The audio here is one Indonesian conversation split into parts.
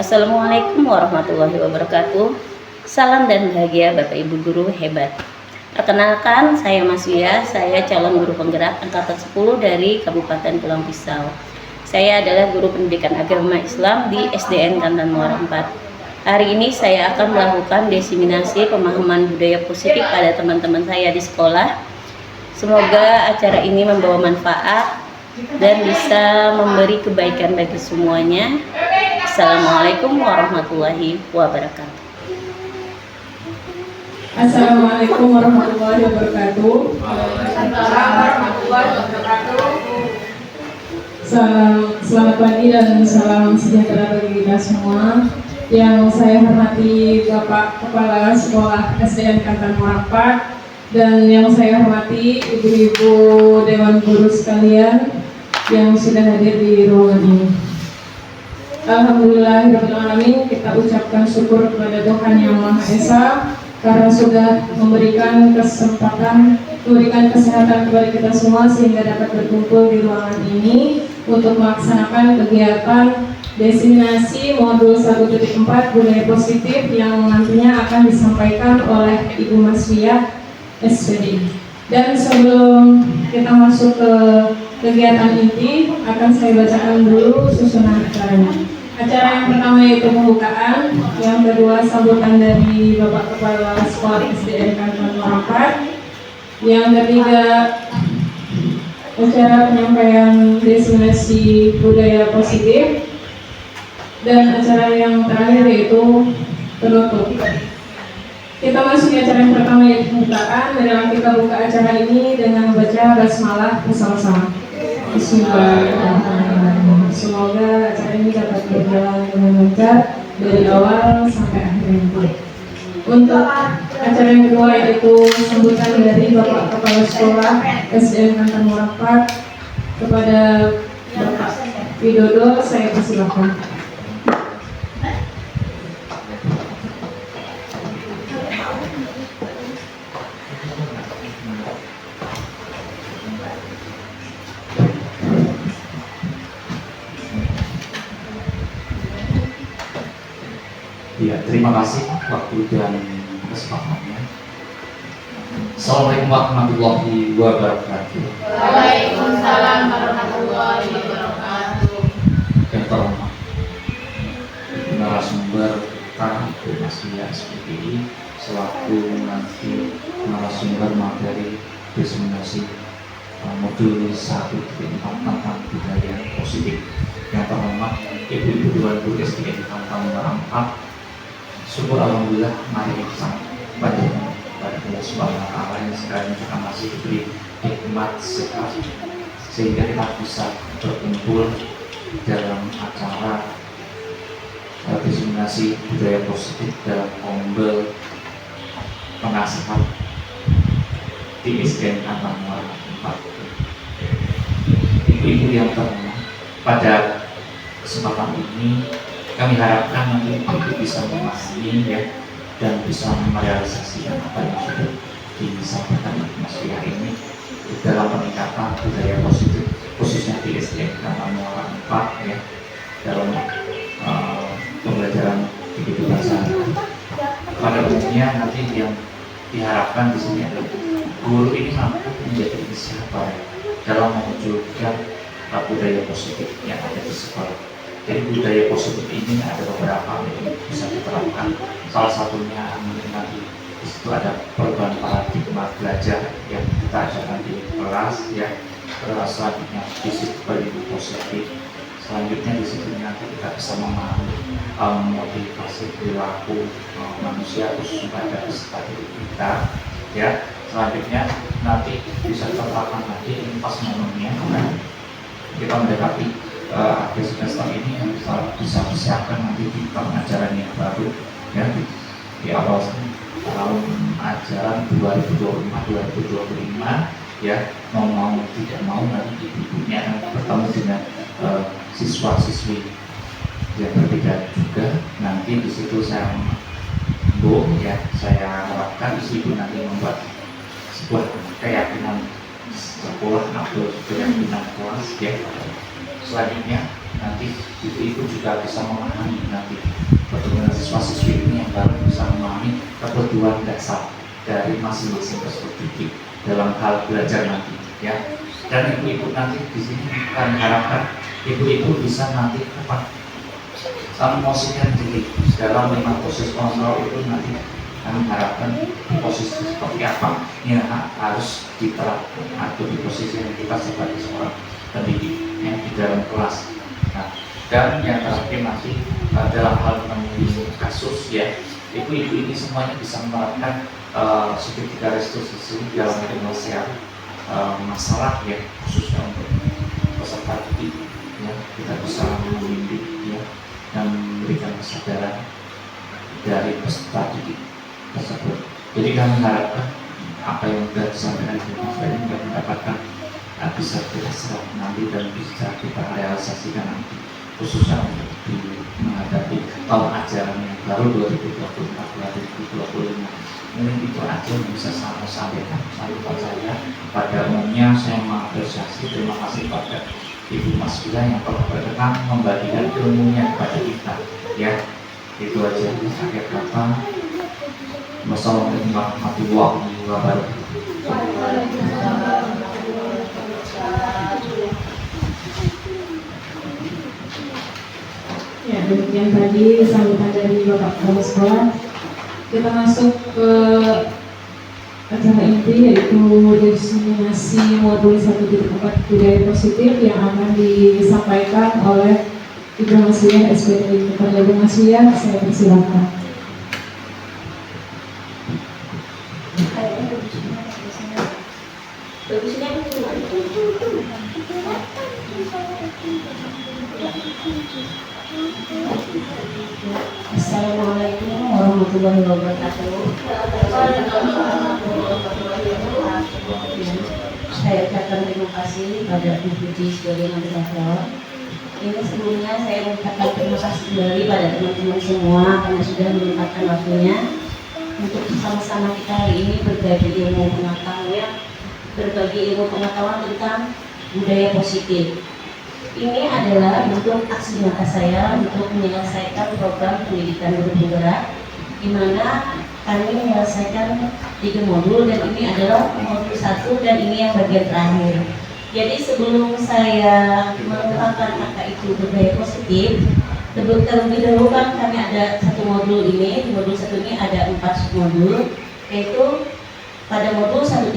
Assalamualaikum warahmatullahi wabarakatuh. Salam dan bahagia Bapak Ibu guru hebat. Perkenalkan, saya Mas Wia, saya calon guru penggerak angkatan 10 dari Kabupaten Pulang Pisau. Saya adalah guru pendidikan agama Islam di SDN Kantan Muara 4. Hari ini saya akan melakukan diseminasi pemahaman budaya positif pada teman-teman saya di sekolah. Semoga acara ini membawa manfaat dan bisa memberi kebaikan bagi semuanya. Assalamualaikum warahmatullahi wabarakatuh. Assalamualaikum warahmatullahi wabarakatuh. Selamat pagi dan salam sejahtera bagi kita semua. Yang saya hormati Bapak Kepala Sekolah SDN Kantan Muara 4 dan yang saya hormati ibu-ibu Dewan Guru sekalian yang sudah hadir di ruangan ini. Alhamdulillahirrahmanirrahim, kita ucapkan syukur kepada Tuhan Yang Maha Esa karena sudah memberikan kesempatan, memberikan kesehatan kepada kita semua sehingga dapat berkumpul di ruangan ini untuk melaksanakan kegiatan diseminasi modul 1.4 budaya positif yang nantinya akan disampaikan oleh Ibu Mas Wia SPD. Dan sebelum kita masuk ke kegiatan inti, akan saya bacakan dulu susunan acaranya. Acara yang pertama yaitu pembukaan, yang kedua sambutan dari Bapak Kepala Sekolah SDN Kantan Muara 4, yang ketiga acara penyampaian diseminasi budaya positif, dan acara yang terakhir yaitu penutup. Kita masuk ke acara yang pertama yaitu pembukaan. Marilah kita buka acara ini dengan membaca basmalah bersama-sama. Bismillahirrahmanirrahim. Semoga acara ini dapat berjalan dengan lancar dari awal sampai akhir. Untuk acara yang kedua yaitu sambutan dari Bapak Kepala Sekolah SDN Kantan Muara 4 kepada Bapak Widodo, saya persilakan. Ya, terima kasih waktu dan kesempatannya. Assalamualaikum warahmatullahi wabarakatuh. Waalaikumsalam warahmatullahi wabarakatuh. Yang terhormat narasumber kita Mas Wia SPD selaku nanti narasumber materi diseminasi modul 1.4 tentang budaya positif. Yang terhormat Ibu-ibu Dewan Guru SDN Kantan Muara 4. Syukur alhamdulillah, mari kita pada Allah Subhanahu wa Ta'ala yang sekarang juga masih diberi hikmat sehat sehingga kita bisa berkumpul dalam acara diseminasi budaya positif dalam ombel penasihat di SDN Kantan Muara 4. Ibu-ibu yang terhormat, pada kesempatan ini kami harapkan nanti ibu bisa memahami ya dan bisa merealisasikan apa yang sudah disampaikan Mas Wia ini dalam peningkatan budaya positif khususnya di SDN Kantan Muara 4 ya dalam pembelajaran di bahasa. Pada umumnya nanti yang diharapkan di sini adalah guru ini mampu menjadi inisiator dalam mewujudkan budaya positif yang ada di sekolah. Jadi budaya positif ini ada beberapa yang bisa diterapkan. Salah satunya mungkin nanti di situ ada perubahan paradigma belajar yang kita ajarkan di kelas ya. Terus selanjutnya disiplin positif. Selanjutnya di situ nanti kita bisa memahami motivasi perilaku manusia khusus pada peserta didik kita ya. Selanjutnya nanti bisa diterapkan lagi ini pas momennya kan kita mendekati akhir semester ini yang bisa persiapkan nanti di tahun ajaran yang baru ya di awal tahun ajaran 2025 ya mau tidak mau nanti ibunya bertemu dengan siswa-siswi yang berbeda juga. Nanti di situ saya harapkan ibu nanti membuat sebuah keyakinan sekolah atau keyakinan kelas ya. Selanjutnya nanti ibu-ibu juga bisa memahami nanti bagaimana siswa-siswi ini yang baru bisa memahami kebutuhan dasar dari masing-masing peserta didik dalam hal belajar nanti ya. Dan ibu-ibu nanti di sini kami harapkan ibu-ibu bisa nanti memposisikan diri dalam 5 proses kontrol itu nanti kami harapkan di posisi seperti apa yang harus diterapkan atau di posisi yang kita sebagai seorang pendidik yang di dalam kelas. Nah, dan yang terakhir nanti dalam hal menemui kasus ya, ibu-ibu ini semuanya bisa menerapkan segitiga restitusi dalam penyelesaian masalah ya, khususnya untuk peserta didik ya, kita bisa membimbing ya dan memberikan kesadaran dari peserta didik tersebut. Jadi kami harapkan apa yang sudah disampaikan di Mas Ferry dan mendapatkan bisa kita serap nanti dan bisa kita realisasikan nanti, khususnya untuk menghadapi tahun ajaran yang baru 2024-2025. Mungkin itu aja yang bisa saya sampaikan. Saya pada umumnya saya mengapresiasi, terima kasih pada Ibu Mas Bila yang telah berkenan membagikan ilmunya kepada kita ya. Itu aja akhir kata. Wassalamualaikum warahmatullahi wabarakatuh. Ya, demikian tadi sambutan dari Bapak Kepala Sekolah. Kita masuk ke acara inti, yaitu diseminasi modul 1.4 budaya positif yang akan disampaikan oleh Ibu Maswiyah SPT. Kepada Ibu Maswiyah, saya persilakan. Assalamualaikum warahmatullahi wabarakatuh. Saya ucapkan terima kasih pada Ibu Puji sebagai moderator. Ini sebelumnya saya mengucapkan terima kasih kembali pada teman-teman semua karena sudah menyempatkan waktunya untuk sama-sama kita hari ini berbagi ilmu pengetahuan tentang budaya positif. Ini adalah bentuk aksi nyata saya untuk menyelesaikan program pendidikan guru penggerak, di mana kami menyelesaikan 3 modul dan ini adalah modul 1 dan ini yang bagian terakhir. Jadi sebelum saya mengungkapkan kata itu budaya positif, terlebih dahulu kan kami ada 1 modul ini. Di modul 1 ini ada 4 submodul, yaitu pada modul 1.1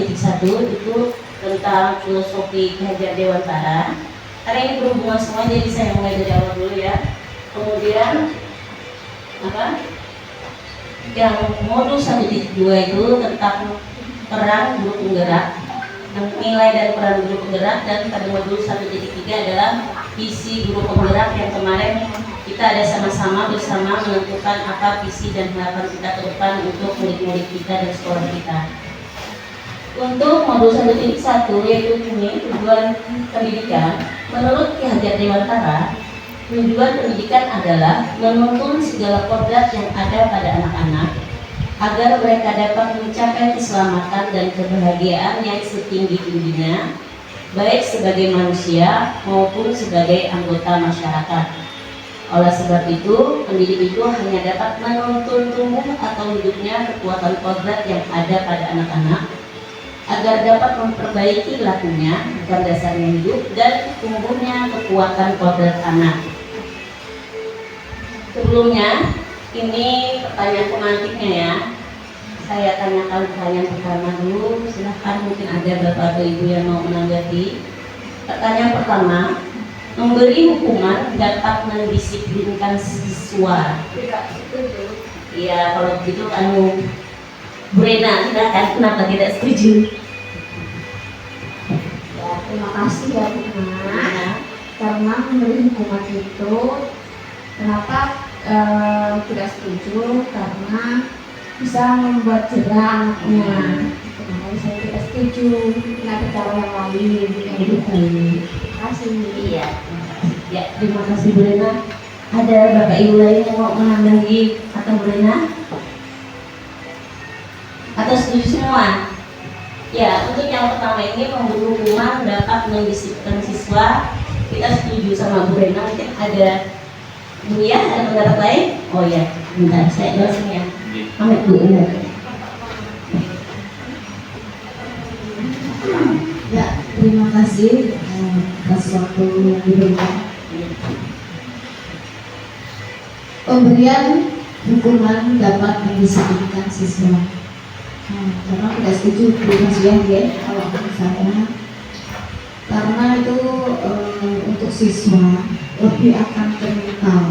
itu tentang filosofi Ki Dewantara. Karena ini berhubungan semua, jadi saya mulai dari awal dulu ya. Kemudian yang modul 1.2 itu tentang peran guru penggerak, nilai dan peran guru penggerak, dan pada modul 1.3 adalah visi guru penggerak yang kemarin kita ada sama-sama bersama menentukan apa visi dan harapan kita ke depan untuk murid-murid kita dan sekolah kita. Untuk modul 1.1 yaitu ini tujuan pendidikan, menurut Ki Hajar Dewantara, tujuan pendidikan adalah menuntun segala kodrat yang ada pada anak-anak agar mereka dapat mencapai keselamatan dan kebahagiaan yang setinggi-tingginya, baik sebagai manusia maupun sebagai anggota masyarakat. Oleh sebab itu, pendidik itu hanya dapat menuntun tumbuh atau hidupnya kekuatan kodrat yang ada pada anak-anak agar dapat memperbaiki lakunya bukan dasarnya hidup dan tumbuhnya kekuatan kodrat anak. Sebelumnya, ini pertanyaan pemantiknya ya. Saya tanyakan pertanyaan pertama dulu, silahkan mungkin ada Bapak atau Ibu yang mau menanggapi. Pertanyaan pertama, memberi hukuman dapat mendisiplinkan siswa. Iya, kalau begitu Bu Rena, silakan, kenapa tidak setuju? Ya, terima kasih ya Bu Rena. Karena memberi hukuman itu, kenapa tidak setuju? Karena bisa membuat jerah anaknya. Kenapa saya tidak setuju? Ada cara yang lain yang lebih baik. Terima kasih. Iya, ya, terima kasih Bu Rena. Ada Bapak Ibu lain yang mau menambahi atau Bu Rena? Atau setuju semua? Ya, untuk yang pertama ini memberi hukuman dapat mendisiplinkan siswa. kita setuju sama Bu Rena. Mungkin ada Bu ya, ada pendapat lain? Oh ya, bentar saya jelasin ya. Amit Bu Ina. Ya, terima kasih atas waktu yang diberikan. Pemberian hukuman dapat mendisiplinkan siswa. Karena tidak setuju dengan ya kalau misalnya, karena itu untuk siswa lebih akan ke mental.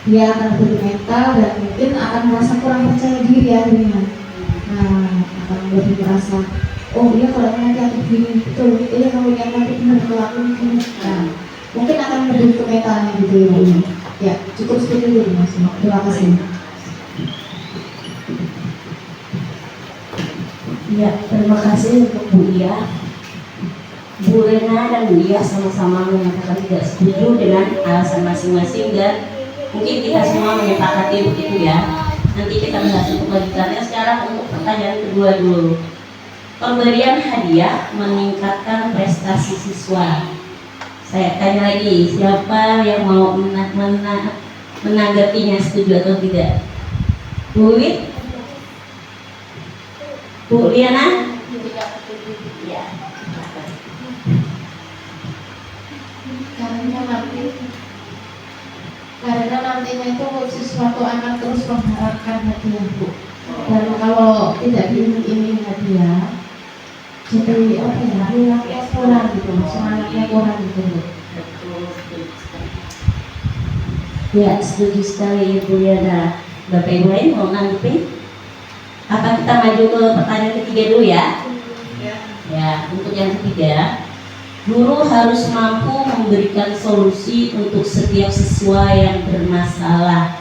Dia akan bermental dan mungkin akan merasa kurang percaya diri akhirnya. Akan lebih merasa, oh iya kalau nanti aku begini betul, iya kalau yang nanti benar kalau aku begini. Mungkin akan lebih ke mentalnya gitu ya. Ya, cukup seperti itu Mas. Terima kasih. Ya, terima kasih untuk Bu Ia. Bu Rena dan Bu Ia sama-sama menyatakan tidak setuju dengan alasan masing-masing dan mungkin kita semua menyepakati begitu ya. Nanti kita bahas untuk lanjutannya. Sekarang untuk pertanyaan kedua dulu. Pemberian hadiah meningkatkan prestasi siswa. Saya tanya lagi, siapa yang mau menanggapinya, setuju atau tidak? Bu Wit? Bu Liana? Ya. Karena nantinya itu sesuatu anak terus mengharapkan hadiah Bu. Dan kalau tidak diiming-iming hadiah, jadi apa ya, hilangnya kurang gitu, semangatnya kurang gitu. Betul, setuju sekali. Ya, setuju sekali Ibu Liana. Bapak Ibu lain mau nanggepin? Apa kita maju ke pertanyaan ketiga dulu ya? Ya, untuk yang ketiga, guru harus mampu memberikan solusi untuk setiap siswa yang bermasalah.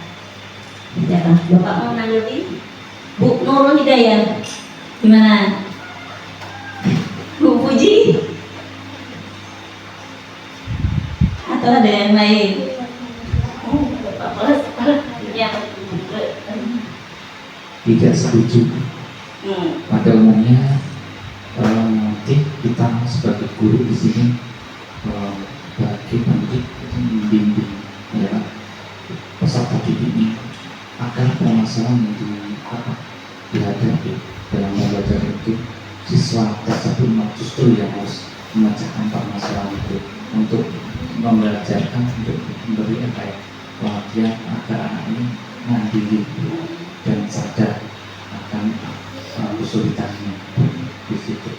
Ya, Bapak mau menanggapi? Bu Nurul Hidayah, gimana? Bu Puji? Atau ada yang lain? Tidak setuju. Pada umumnya nanti kita sebagai guru di sini bagi pendidik membimbing ya peserta didik ini agar permasalahan yang dihadapi dalam belajar itu siswa tersebut justru yang harus memecahkan permasalahan itu untuk membelajarkan untuk memberi pelatihan agar anak ini mandiri dan sadar akan kesulitannya di situ.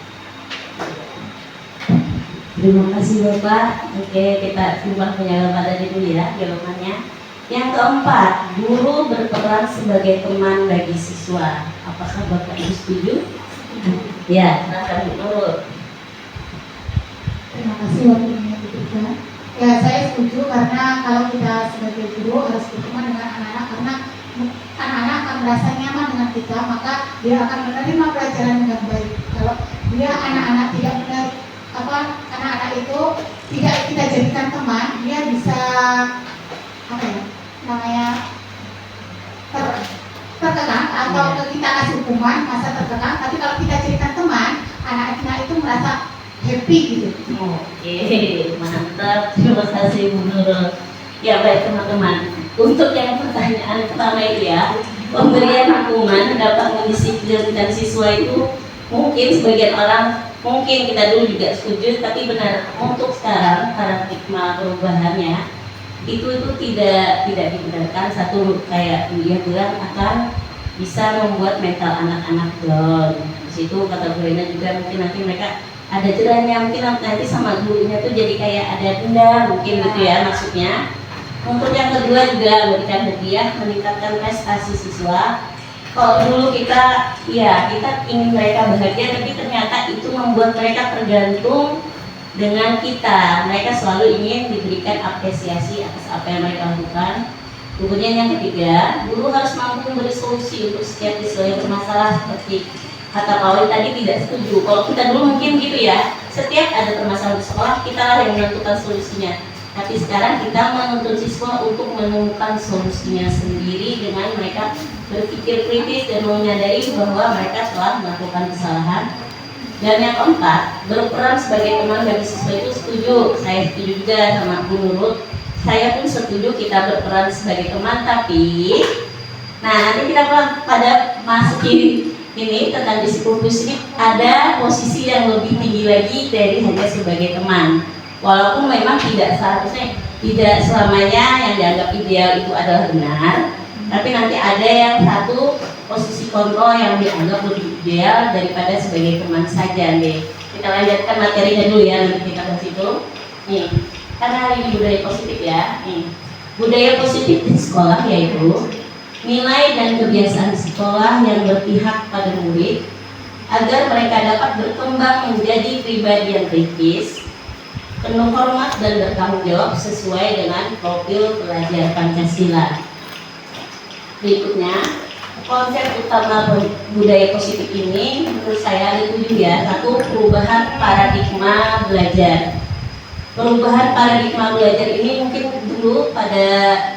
Terima kasih Bapak. Oke, kita simpan penjelasan tadi dulu ya jawabannya. Yang keempat, guru berperan sebagai teman bagi siswa. Apakah Bapak Ibu setuju? Ya, silakan Bu Nurul. Terima kasih waktunya diberikan. Ya, saya setuju karena kalau kita sebagai guru harus berteman dengan anak-anak, karena anak-anak akan merasa nyaman dengan kita, maka dia akan menerima pelajaran dengan baik. Kalau dia anak-anak tidak benar, anak-anak itu tidak kita jadikan teman, dia bisa terkekang atau kita kasih hukuman masa terkekang. Tapi kalau kita jadikan teman, anak-anak itu merasa happy gitu. Oke, mantap. Terima kasih Bu Nurul. Ya baik teman-teman. Untuk yang pertanyaan pertama itu ya, pemberian hukuman dapat mendisiplinkan siswa itu mungkin sebagian orang, mungkin kita dulu juga setuju, tapi benar untuk sekarang paradigma perubahannya itu tidak dibenarkan. Satu, kayak dia bilang akan bisa membuat mental anak-anak down. Di situ kata Bu Rena juga mungkin nanti mereka ada cerahnya, mungkin nanti sama gurunya tuh jadi kayak ada dendam mungkin gitu ya maksudnya. Untuk yang kedua juga memberikan hadiah meningkatkan prestasi siswa. Kalau dulu kita ingin mereka bahagia, tapi ternyata itu membuat mereka tergantung dengan kita. Mereka selalu ingin diberikan apresiasi atas apa yang mereka lakukan. Kemudian yang ketiga, guru harus mampu memberi solusi untuk setiap siswa yang bermasalah. Seperti kata Pak Wali tadi tidak setuju. Kalau kita dulu mungkin gitu ya, setiap ada permasalahan di sekolah kita lah yang menentukan solusinya. Tapi sekarang kita menuntut siswa untuk menemukan solusinya sendiri dengan mereka berpikir kritis dan menyadari bahwa mereka telah melakukan kesalahan Dan yang keempat, berperan sebagai teman bagi siswa itu setuju. Saya setuju juga sama Bu Nurul. Saya pun setuju kita berperan sebagai teman, tapi nanti kita pada masukin ini tentang disiplin positif, ada posisi yang lebih tinggi lagi dari hanya sebagai teman. Walaupun memang tidak seharusnya, tidak selamanya yang dianggap ideal itu adalah benar, tapi nanti ada yang satu posisi kontrol yang dianggap lebih ideal daripada sebagai teman saja nih. Kita lanjutkan materinya dulu ya, nanti kita ke situ. Nih, karena hari ini budaya positif ya. Nih, budaya positif di sekolah yaitu nilai dan kebiasaan sekolah yang berpihak pada murid agar mereka dapat berkembang menjadi pribadi yang kritis, penuh hormat dan bertanggung jawab sesuai dengan profil pelajar Pancasila. Berikutnya, konsep utama budaya positif ini menurut saya ada 7 ya. Satu, perubahan paradigma belajar. Perubahan paradigma belajar ini mungkin dulu pada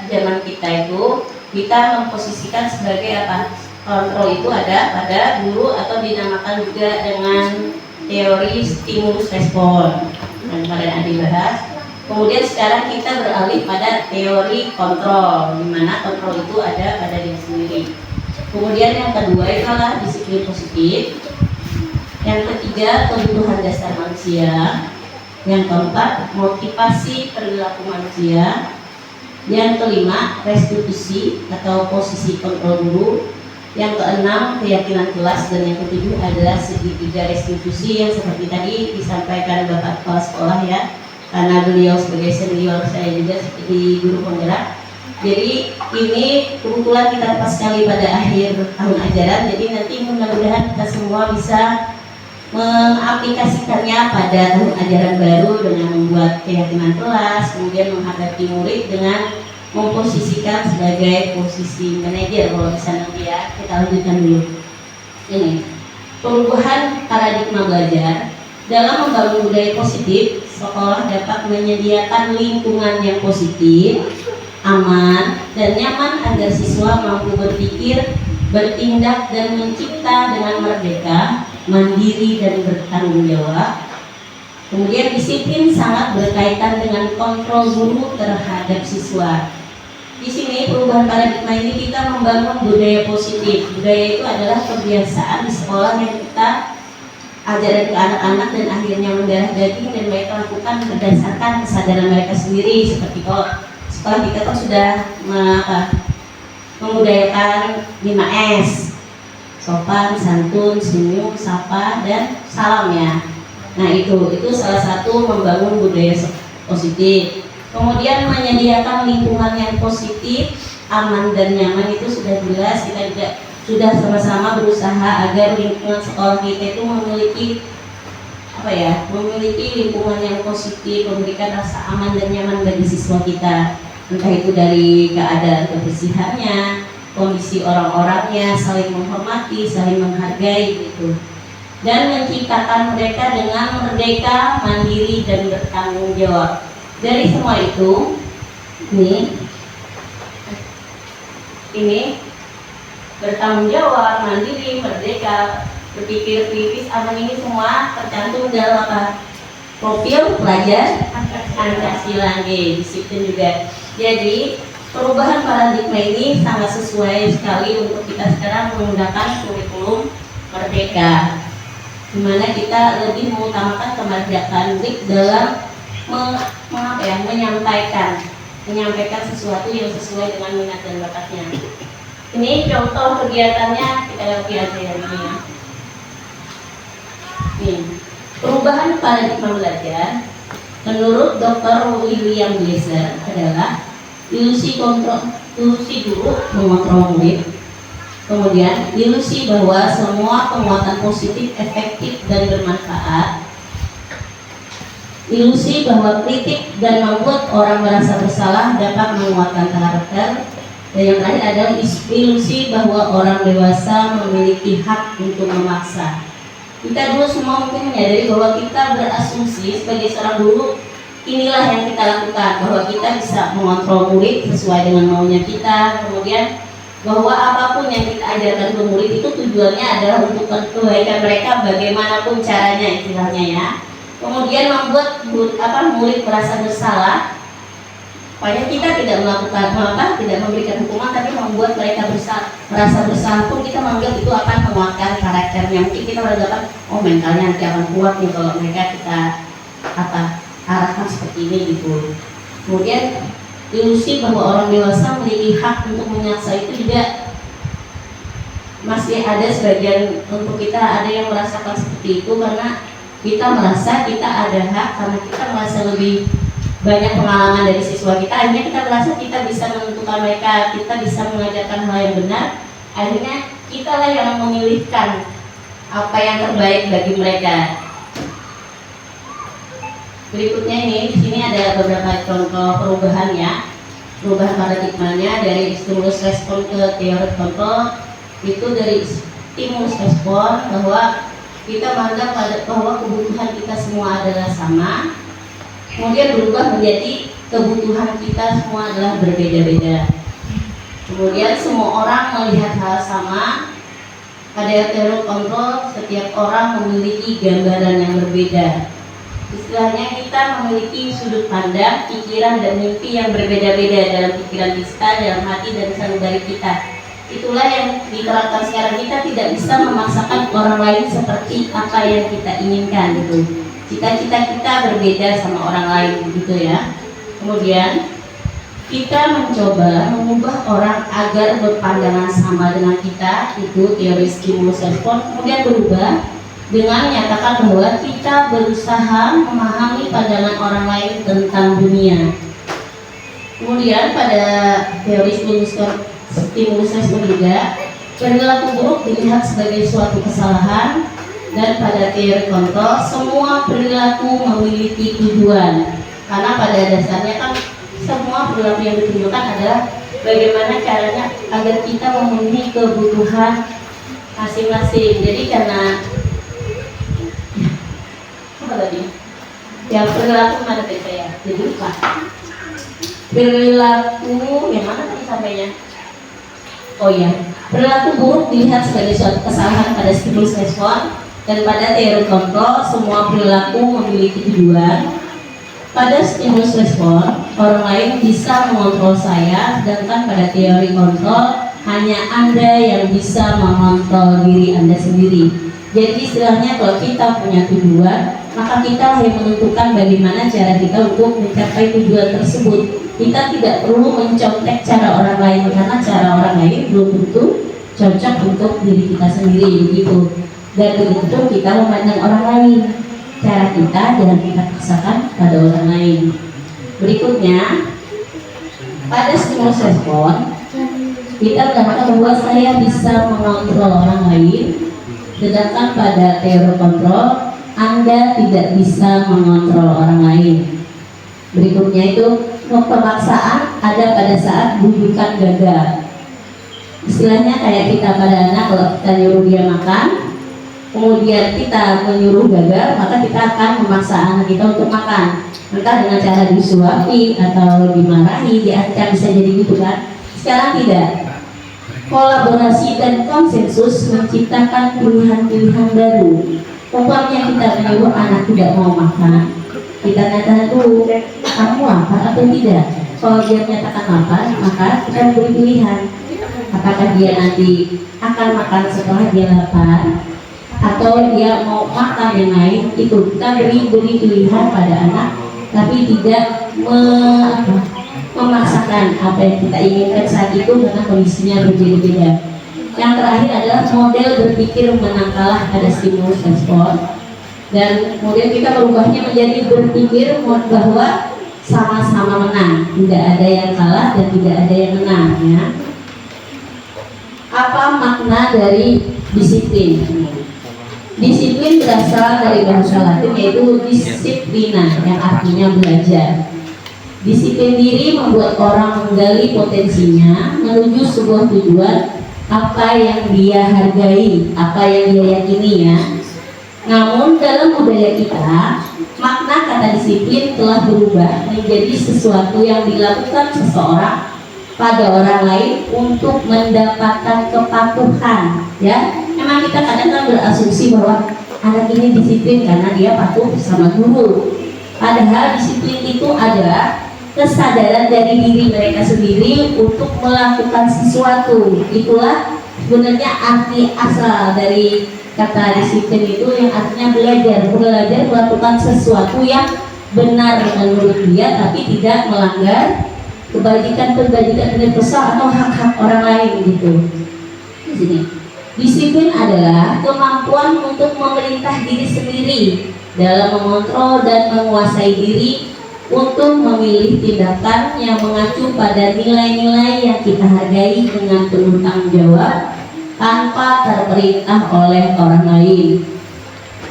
zaman kita itu kita memposisikan sebagai apa? Kontrol itu ada pada guru atau dinamakan juga dengan teori stimulus respon yang kalian ada dibahas. Kemudian sekarang kita beralih pada teori kontrol, di mana kontrol itu ada pada diri sendiri. Kemudian yang kedua adalah disiplin positif. Yang ketiga, kebutuhan dasar manusia. Yang keempat, motivasi perilaku manusia. Yang kelima, restitusi atau posisi kontrol guru. Yang keenam, keyakinan kelas. Dan yang ketujuh adalah segitiga restitusi yang seperti tadi disampaikan Bapak Kepala Sekolah ya, karena beliau sebagai senior, saya juga seperti guru penggerak. Jadi ini kebetulan kita pas sekali pada akhir tahun ajaran, jadi nanti mudah-mudahan kita semua bisa mengaplikasikannya pada tahun ajaran baru dengan membuat keyakinan kelas, kemudian menghadapi murid dengan memposisikan sebagai posisi manajer. Kalau bisa nanti ya, kita lanjutkan dulu. Ini perubahan paradigma belajar. Dalam membangun budaya positif, sekolah dapat menyediakan lingkungan yang positif, aman, dan nyaman agar siswa mampu berpikir, bertindak, dan mencipta dengan merdeka, mandiri, dan bertanggung jawab. Kemudian disiplin sangat berkaitan dengan kontrol guru terhadap siswa. Di sini perubahan paradigma ini kita membangun budaya positif. Budaya itu adalah kebiasaan di sekolah yang kita ajaran ke anak-anak dan akhirnya mendarah daging dan mereka lakukan berdasarkan kesadaran mereka sendiri. Seperti kalau sekolah kita kan sudah membudayakan 5S, sopan, santun, senyum, sapa, dan salam ya. Nah itu salah satu membangun budaya positif. Kemudian menyediakan lingkungan yang positif, aman dan nyaman itu sudah jelas. Kita juga sudah sama-sama berusaha agar lingkungan sekolah kita itu memiliki memiliki lingkungan yang positif, memberikan rasa aman dan nyaman bagi siswa kita. Entah itu dari keadaan kebersihannya, kondisi orang-orangnya, saling menghormati, saling menghargai gitu. Dan menciptakan mereka dengan merdeka, mandiri, dan bertanggung jawab. Dari semua itu, ini bertanggung jawab, mandiri, merdeka, berpikir kritis, aman, ini semua tercantum dalam profil pelajar Pancasila, disiplin juga. Jadi perubahan paradigma ini sangat sesuai sekali untuk kita sekarang menggunakan kurikulum merdeka, di mana kita lebih mengutamakan kemerdekaan dalam menyampaikan sesuatu yang sesuai dengan minat dan bakatnya. Ini contoh kegiatannya, kita lihat aja yang ini ya. Perubahan paradigma belajar menurut Dr. William Glasser adalah ilusi guru mengontrol murid, kemudian ilusi bahwa semua penguatan positif efektif dan bermanfaat, ilusi bahwa kritik dan membuat orang merasa bersalah dapat menguatkan karakter, dan yang terakhir adalah ilusi bahwa orang dewasa memiliki hak untuk memaksa. Kita dulu semua mungkin menyadari bahwa kita berasumsi sebagai seorang guru, inilah yang kita lakukan, bahwa kita bisa mengontrol murid sesuai dengan maunya kita. Kemudian bahwa apapun yang kita ajarkan ke murid itu tujuannya adalah untuk kebaikan mereka bagaimanapun caranya istilahnya ya. Kemudian membuat murid merasa bersalah, supaya kita tidak melakukan tidak memberikan hukuman, tapi membuat mereka merasa bersalah pun kita menganggap itu akan menguatkan karakternya. Mungkin kita beranggapan mentalnya nanti akan kuat nih kalau mereka kita arahkan seperti ini gitu. Kemudian ilusi bahwa orang dewasa memiliki hak untuk menyaksa itu juga masih ada sebagian untuk kita, ada yang merasakan seperti itu karena kita merasa kita ada hak, karena kita merasa lebih banyak pengalaman dari siswa kita, akhirnya kita merasa kita bisa menentukan mereka, kita bisa mengajarkan hal yang benar, akhirnya kita lah yang memilihkan apa yang terbaik bagi mereka. Berikutnya di sini ada beberapa contoh perubahan ya, perubahan paradigmanya dari stimulus respon ke teori kontrol. Itu dari stimulus respon bahwa kita menganggap bahwa kebutuhan kita semua adalah sama, kemudian berubah menjadi kebutuhan kita semua adalah berbeda-beda. Kemudian semua orang melihat hal sama. Pada teori kontrol, setiap orang memiliki gambaran yang berbeda. Istilahnya kita memiliki sudut pandang, pikiran dan mimpi yang berbeda-beda dalam pikiran kita, dalam hati dan sanubari kita. Itulah yang diterapkan sekarang. Kita tidak bisa memaksakan orang lain seperti apa yang kita inginkan gitu. Cita-cita kita berbeda sama orang lain gitu ya. Kemudian kita mencoba mengubah orang agar berpandangan sama dengan kita, itu teori stimulus respon. Kemudian berubah dengan menyatakan bahwa kita berusaha memahami pandangan orang lain tentang dunia. Kemudian pada teori stimulus respon juga, perilaku buruk dilihat sebagai suatu kesalahan, dan pada teori kontrol semua perilaku memiliki tujuan, karena pada dasarnya kan semua perilaku yang ditunjukkan adalah bagaimana caranya agar kita memenuhi kebutuhan masing-masing. Jadi karena apa tadi? Yang perilaku mana tadi saya? Jadi lupa. Perilaku yang mana tadi sampainya? Oh iya, perilaku buruk dilihat sebagai suatu kesalahan pada stimulus respon, dan pada teori kontrol semua perilaku memiliki tujuan. Pada stimulus respon, orang lain bisa mengontrol saya, sedangkan pada teori kontrol hanya Anda yang bisa mengontrol diri Anda sendiri. Jadi istilahnya kalau kita punya tujuan, maka kita yang menentukan bagaimana cara kita untuk mencapai tujuan tersebut. Kita tidak perlu mencontek cara orang lain, karena cara orang lain belum tentu cocok untuk diri kita sendiri begitu. Dan begitu kita memandang orang lain, cara kita jangan kita paksakan pada orang lain. Berikutnya, pada stimulus respon kita mengatakan bahwa saya bisa mengontrol orang lain, sedangkan pada teori kontrol Anda tidak bisa mengontrol orang lain. Berikutnya itu, pemaksaan ada pada saat bujukan gagal. Istilahnya kayak kita pada anak, kalau kita nyuruh dia makan, kemudian kita menyuruh gagal, maka kita akan memaksa anak kita untuk makan, entah dengan cara disuapi atau dimarahi, diancam, bisa jadi gitu kan. Sekarang tidak. Kolaborasi dan konsensus menciptakan pilihan-pilihan baru. Umpamanya kita menyuruh anak tidak mau makan, kita katakan dulu, kamu lapar atau tidak? Kalau dia menyatakan lapar, maka kita beri pilihan. Apakah dia nanti akan makan setelah dia lapar, atau dia mau makan yang lain? Itu kita beri pilihan pada anak, tapi tidak memaksakan apa yang kita inginkan saat itu karena kondisinya berbeda-beda. Yang terakhir adalah model berpikir menang kalah pada stimulus respon, dan kemudian kita merubahnya menjadi berpikir bahwa sama-sama menang, tidak ada yang kalah dan tidak ada yang menang ya. Apa makna dari disiplin? Disiplin berasal dari bahasa Latin yaitu disciplina, yang artinya belajar. Disiplin diri membuat orang menggali potensinya menuju sebuah tujuan, apa yang dia hargai, apa yang dia yakini ya. Namun dalam budaya kita, makna kata disiplin telah berubah menjadi sesuatu yang dilakukan seseorang pada orang lain untuk mendapatkan kepatuhan. Ya, memang kita kadang kan berasumsi bahwa anak ini disiplin karena dia patuh sama guru. Padahal disiplin itu adalah kesadaran dari diri mereka sendiri untuk melakukan sesuatu. Itulah sebenarnya arti asal dari kata disiplin itu, yang artinya belajar melakukan sesuatu yang benar menurut dia, tapi tidak melanggar kebajikan universal atau hak-hak orang lain gitu. Di sini, disiplin adalah kemampuan untuk memerintah diri sendiri dalam mengontrol dan menguasai diri untuk memilih tindakan yang mengacu pada nilai-nilai yang kita hargai dengan penuh tanggung jawab tanpa terperintah oleh orang lain.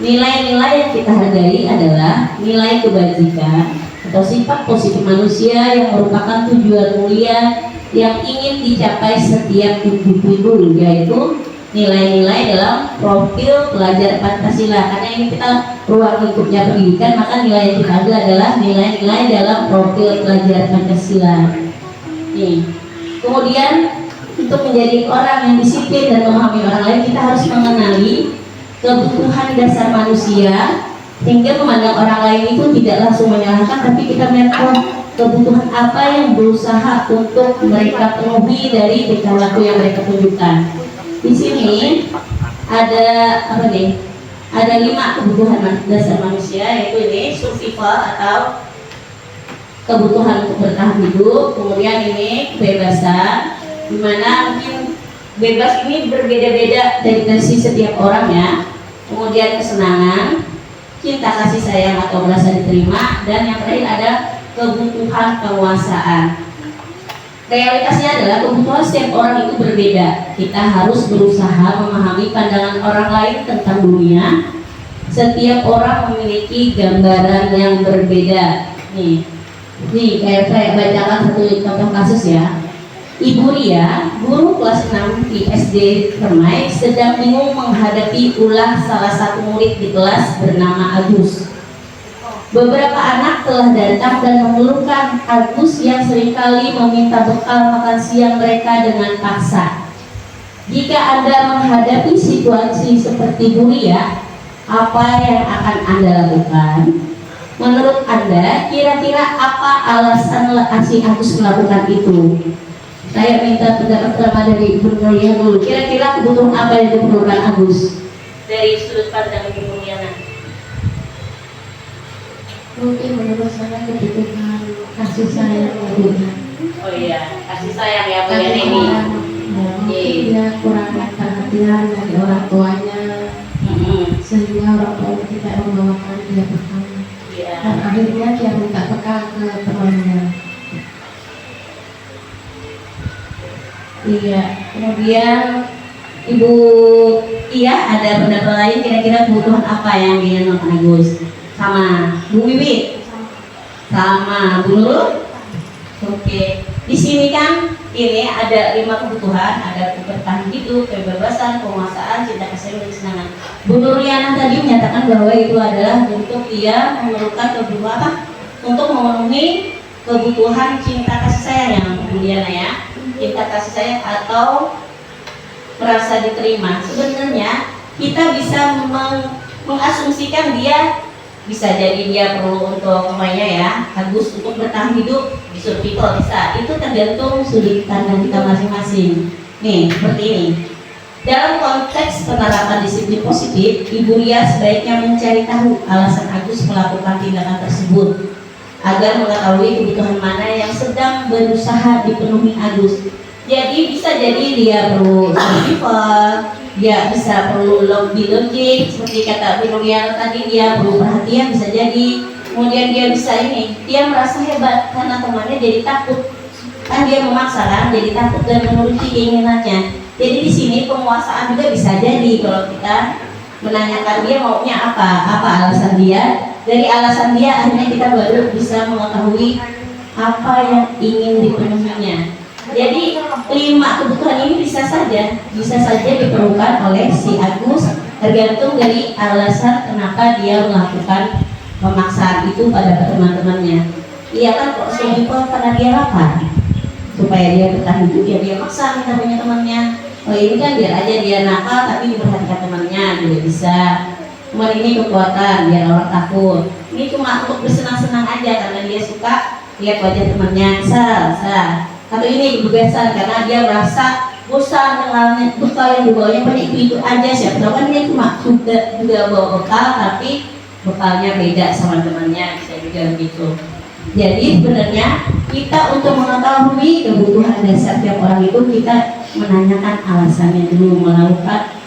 Nilai-nilai yang kita hargai adalah nilai kebajikan atau sifat positif manusia yang merupakan tujuan mulia yang ingin dicapai setiap individu, yaitu nilai-nilai dalam profil pelajar Pancasila. Karena ini kita ruang lingkupnya pendidikan, maka nilai yang kita ambil adalah nilai-nilai dalam profil pelajar Pancasila. Nih. Kemudian untuk menjadi orang yang disiplin dan memahami orang lain, kita harus mengenali kebutuhan dasar manusia, hingga memandang orang lain itu tidak langsung menyalahkan, tapi kita melihat kebutuhan apa yang berusaha untuk mereka penuhi dari tingkah laku yang mereka tunjukkan. Di sini ada apa nih? Ada 5 kebutuhan dasar manusia, yaitu ini survival atau kebutuhan untuk bertahan hidup. Kemudian ini kebebasan, dimana mungkin bebas ini berbeda-beda dari versi setiap orang ya. Kemudian kesenangan, cinta kasih sayang atau merasa diterima, dan yang terakhir ada kebutuhan penguasaan. Realitasnya adalah kebutuhan setiap orang itu berbeda. Kita harus berusaha memahami pandangan orang lain tentang dunia. Setiap orang memiliki gambaran yang berbeda. Nih kayak saya bacakan satu contoh kasus ya. Ibu Ria, guru kelas 6 di SD Permai, sedang bingung menghadapi ulah salah satu murid di kelas bernama Agus. Beberapa anak telah datang dan mengeluhkan Agus yang seringkali meminta bekal makan siang mereka dengan paksa. Jika Anda menghadapi situasi seperti Bu Ria, apa yang akan Anda lakukan? Menurut Anda, kira-kira apa alasan si Agus melakukan itu? Saya minta pendapat pertama dari Ibu Nurliana dulu. Kira-kira kebutuhan apa yang diperlukan Agus dari sudut pandang Ibu Nurliana? Mungkin menurut saya kebutuhan kasih sayang Tuhan. Oh iya, kasih sayang ya Bu Karena ini. mungkin dia kurang perhatian dari orang tuanya, sehingga orang tua kita membawakan dia bekal. Iya. Dan akhirnya dia minta bekal ke temannya. Iya. Kemudian Ibu Iya ada pendapat lain, kira-kira kebutuhan apa yang diinginkan Agus? Sama Bu Wiwi? Sama Bu Nurul? Oke. Di sini kan ini ada 5 kebutuhan, ada bertahan hidup, kebebasan, penguasaan, cinta kasih dan kesenangan. Bu Nurliana tadi menyatakan bahwa itu adalah untuk dia memerlukan kebutuhan apa? Untuk memenuhi kebutuhan cinta kasih sayang yang Bu Nurliana ya. Cinta kasih sayang atau merasa diterima. Sebenarnya kita bisa mengasumsikan dia bisa jadi dia perlu untuk namanya ya Agus untuk bertahan hidup di survival bisa. Itu tergantung sudut pandang kita masing-masing. Nih seperti ini. Dalam konteks penerapan disiplin positif, Ibu Ria sebaiknya mencari tahu alasan Agus melakukan tindakan tersebut agar mengetahui kebutuhan mana yang sedang berusaha dipenuhi Agus. Jadi bisa jadi dia perlu survival, dia bisa perlu logik seperti kata Bu Nurliana tadi, dia perlu perhatian bisa jadi. Kemudian dia bisa ini, dia merasa hebat karena temannya jadi takut, kan dia memaksa kan, jadi takut dan menuruti keinginannya. Jadi di sini penguasaan juga bisa jadi kalau kita menanyakan dia maunya apa alasan dia. Dari alasan dia akhirnya kita baru bisa mengetahui apa yang ingin dipenuhinya. Jadi 5 kebutuhan ini bisa saja diperlukan oleh si Agus, tergantung dari alasan kenapa dia melakukan pemaksaan itu pada teman-temannya. Iya kan kok survival karena dia lapar. supaya dia betah hidup, ya dia maksa minta punya temannya. Oh ini kan biar aja dia nakal tapi diperhatikan temannya, dia bisa. Cuma ini kekuatan biar orang takut. Ini cuma untuk bersenang-senang aja karena dia suka lihat wajah temannya. Atau ini kebebasan karena dia merasa bosan dengan bekal yang dibawanya banyak itu aja. Siapa tahu kan dia cuma juga bawa bekal tapi bekalnya beda sama temannya, bisa juga begitu. Jadi sebenarnya kita untuk mengetahui kebutuhan dasar tiap orang itu kita menanyakan alasannya dulu,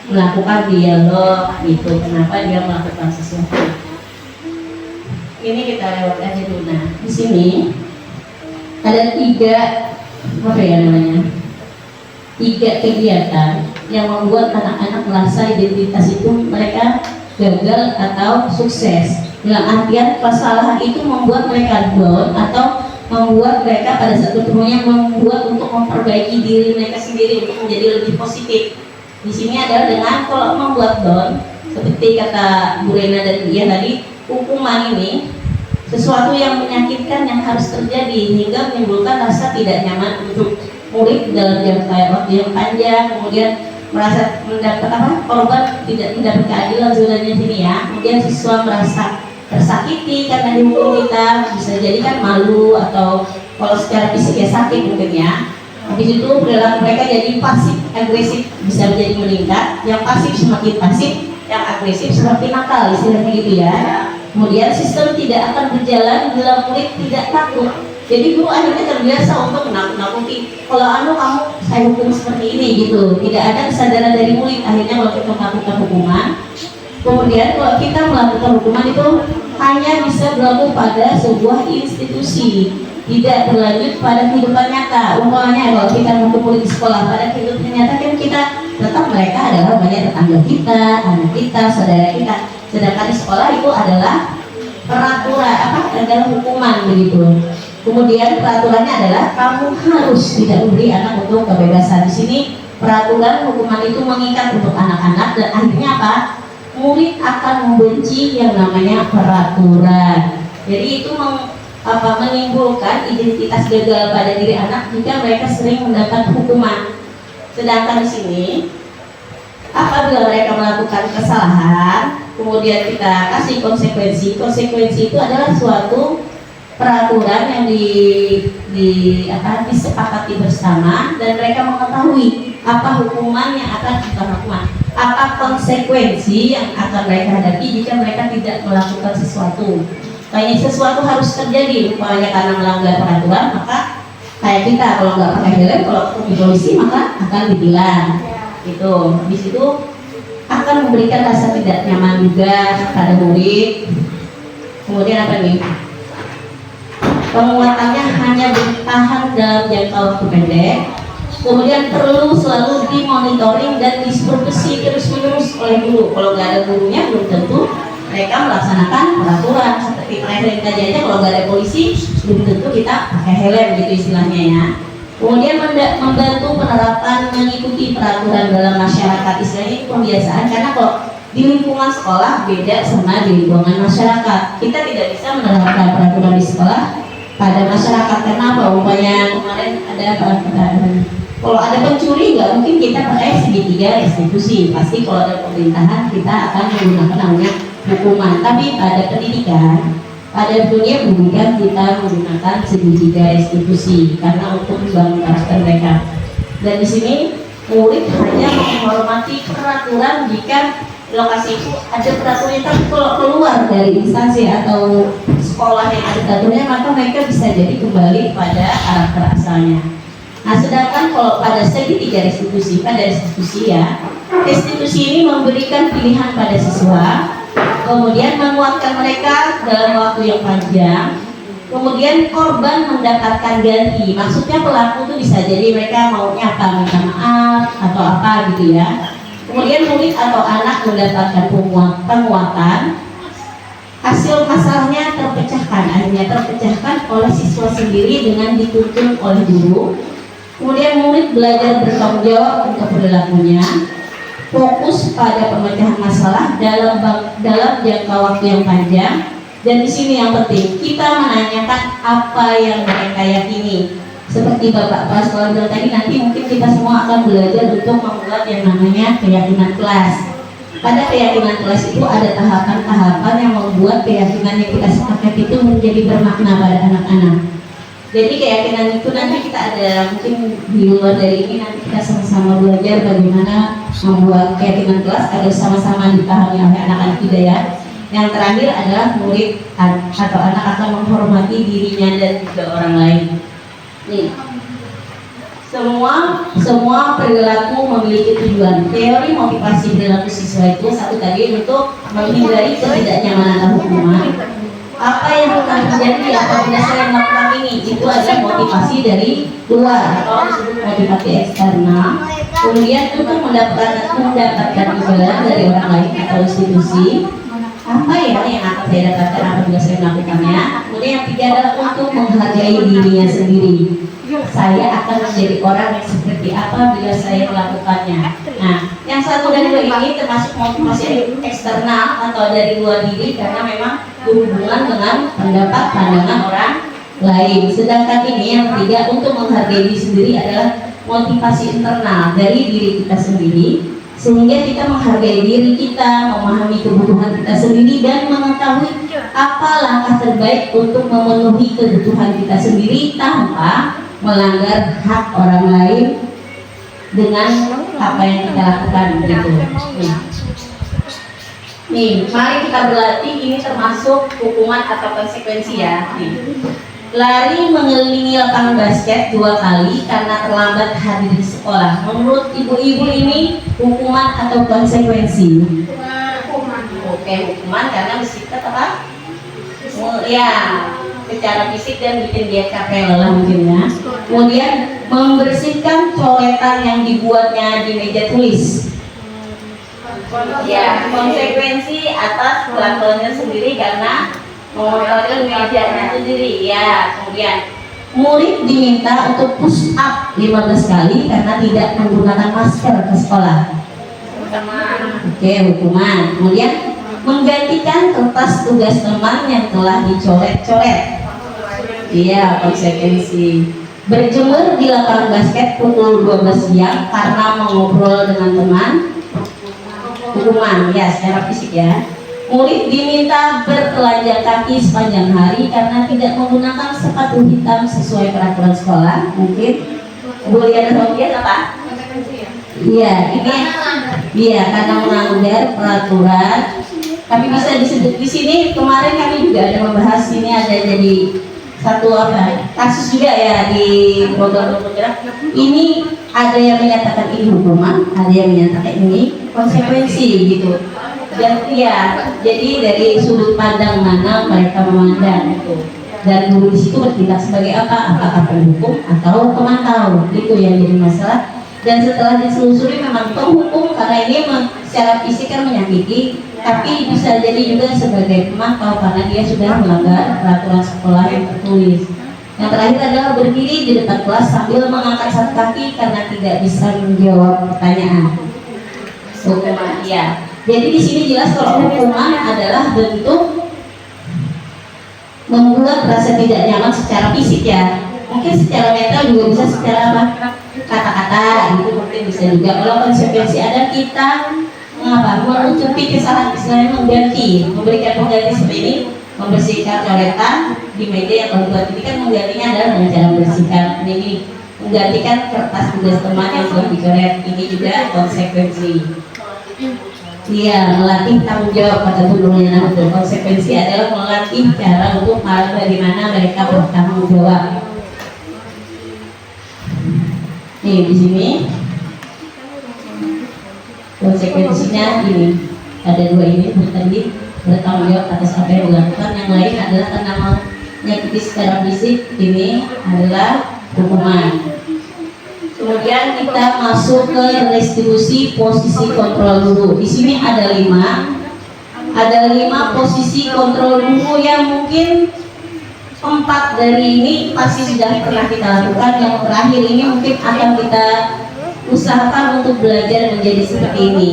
melakukan dialog gitu, kenapa dia melakukan sesuatu. Ini kita lewat aja dulu. Nah di sini ada tiga kegiatan yang membuat anak-anak merasa identitas itu mereka gagal atau sukses. Dalam artian kesalahan itu membuat mereka down atau membuat mereka pada saat ketemunya membuat untuk memperbaiki diri mereka sendiri untuk menjadi lebih positif. Di sini adalah dengan kalau membuat down, seperti kata Bu Rena dan Dia tadi, hukuman ini sesuatu yang menyakitkan yang harus terjadi hingga menimbulkan rasa tidak nyaman untuk murid dalam jangka waktu yang panjang, kemudian merasa mendapat korban tidak mendapat keadilan sebenarnya sini ya. Kemudian siswa merasa tersakiti karena dihukum, kita bisa jadi kan malu atau kalau secara fisik ya sakit mungkin ya. Habis itu perilaku mereka jadi pasif agresif, bisa menjadi meningkat. Yang pasif semakin pasif, yang agresif semakin nakal, istilahnya gitu ya. Kemudian sistem tidak akan berjalan bila murid tidak takut. Jadi guru akhirnya terbiasa untuk menakut-nakuti. Kalau kamu saya hukum seperti ini gitu. Tidak ada kesadaran dari murid. Akhirnya kalau kita melakukan hukuman, kemudian kalau kita melakukan hukuman itu hanya bisa berlaku pada sebuah institusi, tidak berlanjut pada kehidupan nyata. Umpamanya kalau kita menghukum murid di sekolah, pada kehidupan nyata kan kita tetap mereka adalah banyak tetangga kita, anak kita, saudara kita. Sedangkan di sekolah itu adalah peraturan adalah hukuman begitu. Kemudian peraturannya adalah kamu harus tidak memberi anak untuk kebebasan. Di sini peraturan hukuman itu mengikat untuk anak-anak dan akhirnya apa? Murid akan membenci yang namanya peraturan. Jadi itu menimbulkan identitas gagal pada diri anak jika mereka sering mendapat hukuman. Sedangkan di sini apabila mereka melakukan kesalahan, kemudian kita kasih konsekuensi. Konsekuensi itu adalah suatu peraturan yang disepakati bersama dan mereka mengetahui apa hukuman yang akan apa konsekuensi yang akan mereka hadapi jika mereka tidak melakukan sesuatu. Kayak sesuatu harus terjadi, umpamanya karena melanggar peraturan, maka kayak kita kalau nggak pakai helm, kalau ketemu polisi maka akan ditilang. Itu di situ akan memberikan rasa tidak nyaman juga pada murid. Kemudian apa nih? Penguatannya hanya bertahan dalam jangka waktu pendek. Kemudian perlu selalu dimonitoring dan disupervisi terus-menerus oleh guru. Kalau nggak ada gurunya belum tentu mereka melaksanakan peraturan. Seperti helm tadi aja, kalau nggak ada polisi belum tentu kita pakai helm gitu istilahnya ya. Kemudian membantu penerapan mengikuti peraturan dalam masyarakat. Istilahnya itu pembiasaan, karena kalau di lingkungan sekolah beda sama di lingkungan masyarakat. Kita tidak bisa menerapkan peraturan di sekolah pada masyarakat. Kenapa? Umpamanya kemarin ada kalau ada pencuri nggak mungkin kita pakai segitiga restitusi. Pasti kalau ada pemerintahan kita akan menggunakan namanya hukuman. Tapi pada pendidikan, pada dunia pendidikan kita menggunakan segitiga restitusi karena untuk membangun karakter mereka. Dan di sini murid hanya menghormati peraturan jika lokasi itu ada peraturannya. Tapi kalau keluar dari instansi atau sekolah yang ada peraturannya, maka mereka bisa jadi kembali pada karakter asalnya. Nah, sedangkan kalau pada segitiga restitusi, pada restitusi ya, restitusi ini memberikan pilihan pada siswa, kemudian menguatkan mereka dalam waktu yang panjang, kemudian korban mendapatkan ganti. Maksudnya pelaku itu bisa jadi mereka maunya apa, minta maaf atau apa gitu ya. Kemudian murid atau anak mendapatkan penguatan, hasil masalahnya akhirnya terpecahkan oleh siswa sendiri dengan dituntun oleh guru. Kemudian murid belajar bertanggung jawab untuk perilakunya, fokus pada pemecahan masalah dalam jangka waktu yang panjang. Dan di sini yang penting kita menanyakan apa yang mereka yakini. seperti Bapak Kelas bilang tadi, nanti mungkin kita semua akan belajar untuk membuat yang namanya keyakinan kelas. Pada keyakinan kelas itu ada tahapan-tahapan yang membuat keyakinan yang kita sepakat itu menjadi bermakna pada anak-anak. Jadi keyakinan itu nanti kita ada, mungkin di luar dari ini nanti kita sama-sama belajar bagaimana membuat keyakinan kelas agar sama-sama dipahami oleh anak-anak kita ya. Yang terakhir adalah murid atau anak akan menghormati dirinya dan juga orang lain. Nih, semua perilaku memiliki tujuan. Teori motivasi perilaku siswa itu satu tadi untuk menghindari ketidaknyamanan atau hukuman. Apa yang akan terjadi apabila saya melakukan ini? Itu adalah motivasi dari luar atau disebut motivasi eksternal. Kemudian untuk mendapatkan imbalan dari orang lain atau institusi. Apa ya yang akan saya dapatkan apabila saya melakukannya? Kemudian yang ketiga adalah untuk menghargai dirinya sendiri. Saya akan menjadi orang yang seperti apa bila saya melakukannya. Nah, yang satu dan dua ini termasuk motivasi eksternal atau dari luar diri karena memang berhubungan dengan pendapat pandangan orang lain. Sedangkan ini yang ketiga untuk menghargai diri sendiri adalah motivasi internal dari diri kita sendiri, sehingga kita menghargai diri kita, memahami kebutuhan kita sendiri dan mengetahui apa langkah terbaik untuk memenuhi kebutuhan kita sendiri tanpa melanggar hak orang lain dengan apa yang kita lakukan gitu. Nih, mari kita berlatih, ini termasuk hukuman atau konsekuensi ya. Nih. Lari mengelilingi lapangan basket 2 kali karena terlambat hadir di sekolah. Menurut ibu-ibu ini hukuman atau konsekuensi? Oke, hukuman karena bersikap apa? Ya, secara fisik dan bikin dia capek lelah mungkin ya. Kemudian membersihkan coretan yang dibuatnya di meja tulis. Ya, konsekuensi atas kelakuannya sendiri karena mengotori mejanya sendiri ya. Kemudian murid diminta untuk push up 15 kali karena tidak menggunakan masker ke sekolah. Oke, hukuman. Kemudian menggantikan kertas tugas teman yang telah dicoret-coret. Iya, konsekuensi. Berjemur di lapangan basket pukul 12 siang karena mengobrol dengan teman. Hukuman ya secara fisik ya. Murid diminta bertelanjang kaki sepanjang hari karena tidak menggunakan sepatu hitam sesuai peraturan sekolah. Mungkin Bu Liana Sofian apa? Iya, ini iya karena melanggar peraturan. Tapi bisa disebut di sini, kemarin kami juga ada membahas ini, ada jadi satu apa kasus juga ya di Bogor. Ini ada yang menyatakan ini hukuman, ada yang menyatakan ini konsekuensi gitu. Dan ya, jadi dari sudut pandang mana mereka memandang itu. Dan guru di situ bertindak sebagai apa? Apakah penghukum atau pemantau? Itu yang jadi masalah. Dan setelah ditelusuri memang penghukum karena ini secara fisik kan menyakiti, tapi bisa jadi juga sebagai pemantau karena dia sudah melanggar peraturan sekolah yang tertulis. Yang terakhir adalah berdiri di depan kelas sambil mengangkat satu kaki karena tidak bisa menjawab pertanyaan. Hukuman, ya. Jadi di sini jelas kalau hukuman adalah bentuk membuat rasa tidak nyaman secara fisik ya. Mungkin secara mental juga bisa secara apa? Kata-kata gitu mungkin bisa juga. Kalau konsekuensi ada kita menutupi kesalahan istilahnya mengganti, memberikan pengganti seperti ini, membersihkan coretan di meja yang membuat ini kan menggantinya adalah dengan cara membersihkan ini, menggantikan kertas tugas teman yang telah dicoret. Ini juga konsekuensi. Iya, melatih tanggung jawab kata guru-gurunya. Konsekuensi adalah melatih cara untuk bagaimana mereka bertanggung jawab. Nih di sini konsekuensinya ini ada 2 ini tadi bertanggung jawab atas apa yang dilakukan. Yang lain adalah karena menyakiti secara fisik, ini adalah hukuman. Kemudian kita masuk ke restitusi posisi kontrol guru. Di sini ada 5 posisi kontrol guru yang mungkin 4 dari ini pasti sudah pernah kita lakukan. Yang terakhir ini mungkin akan kita usahakan untuk belajar menjadi seperti ini.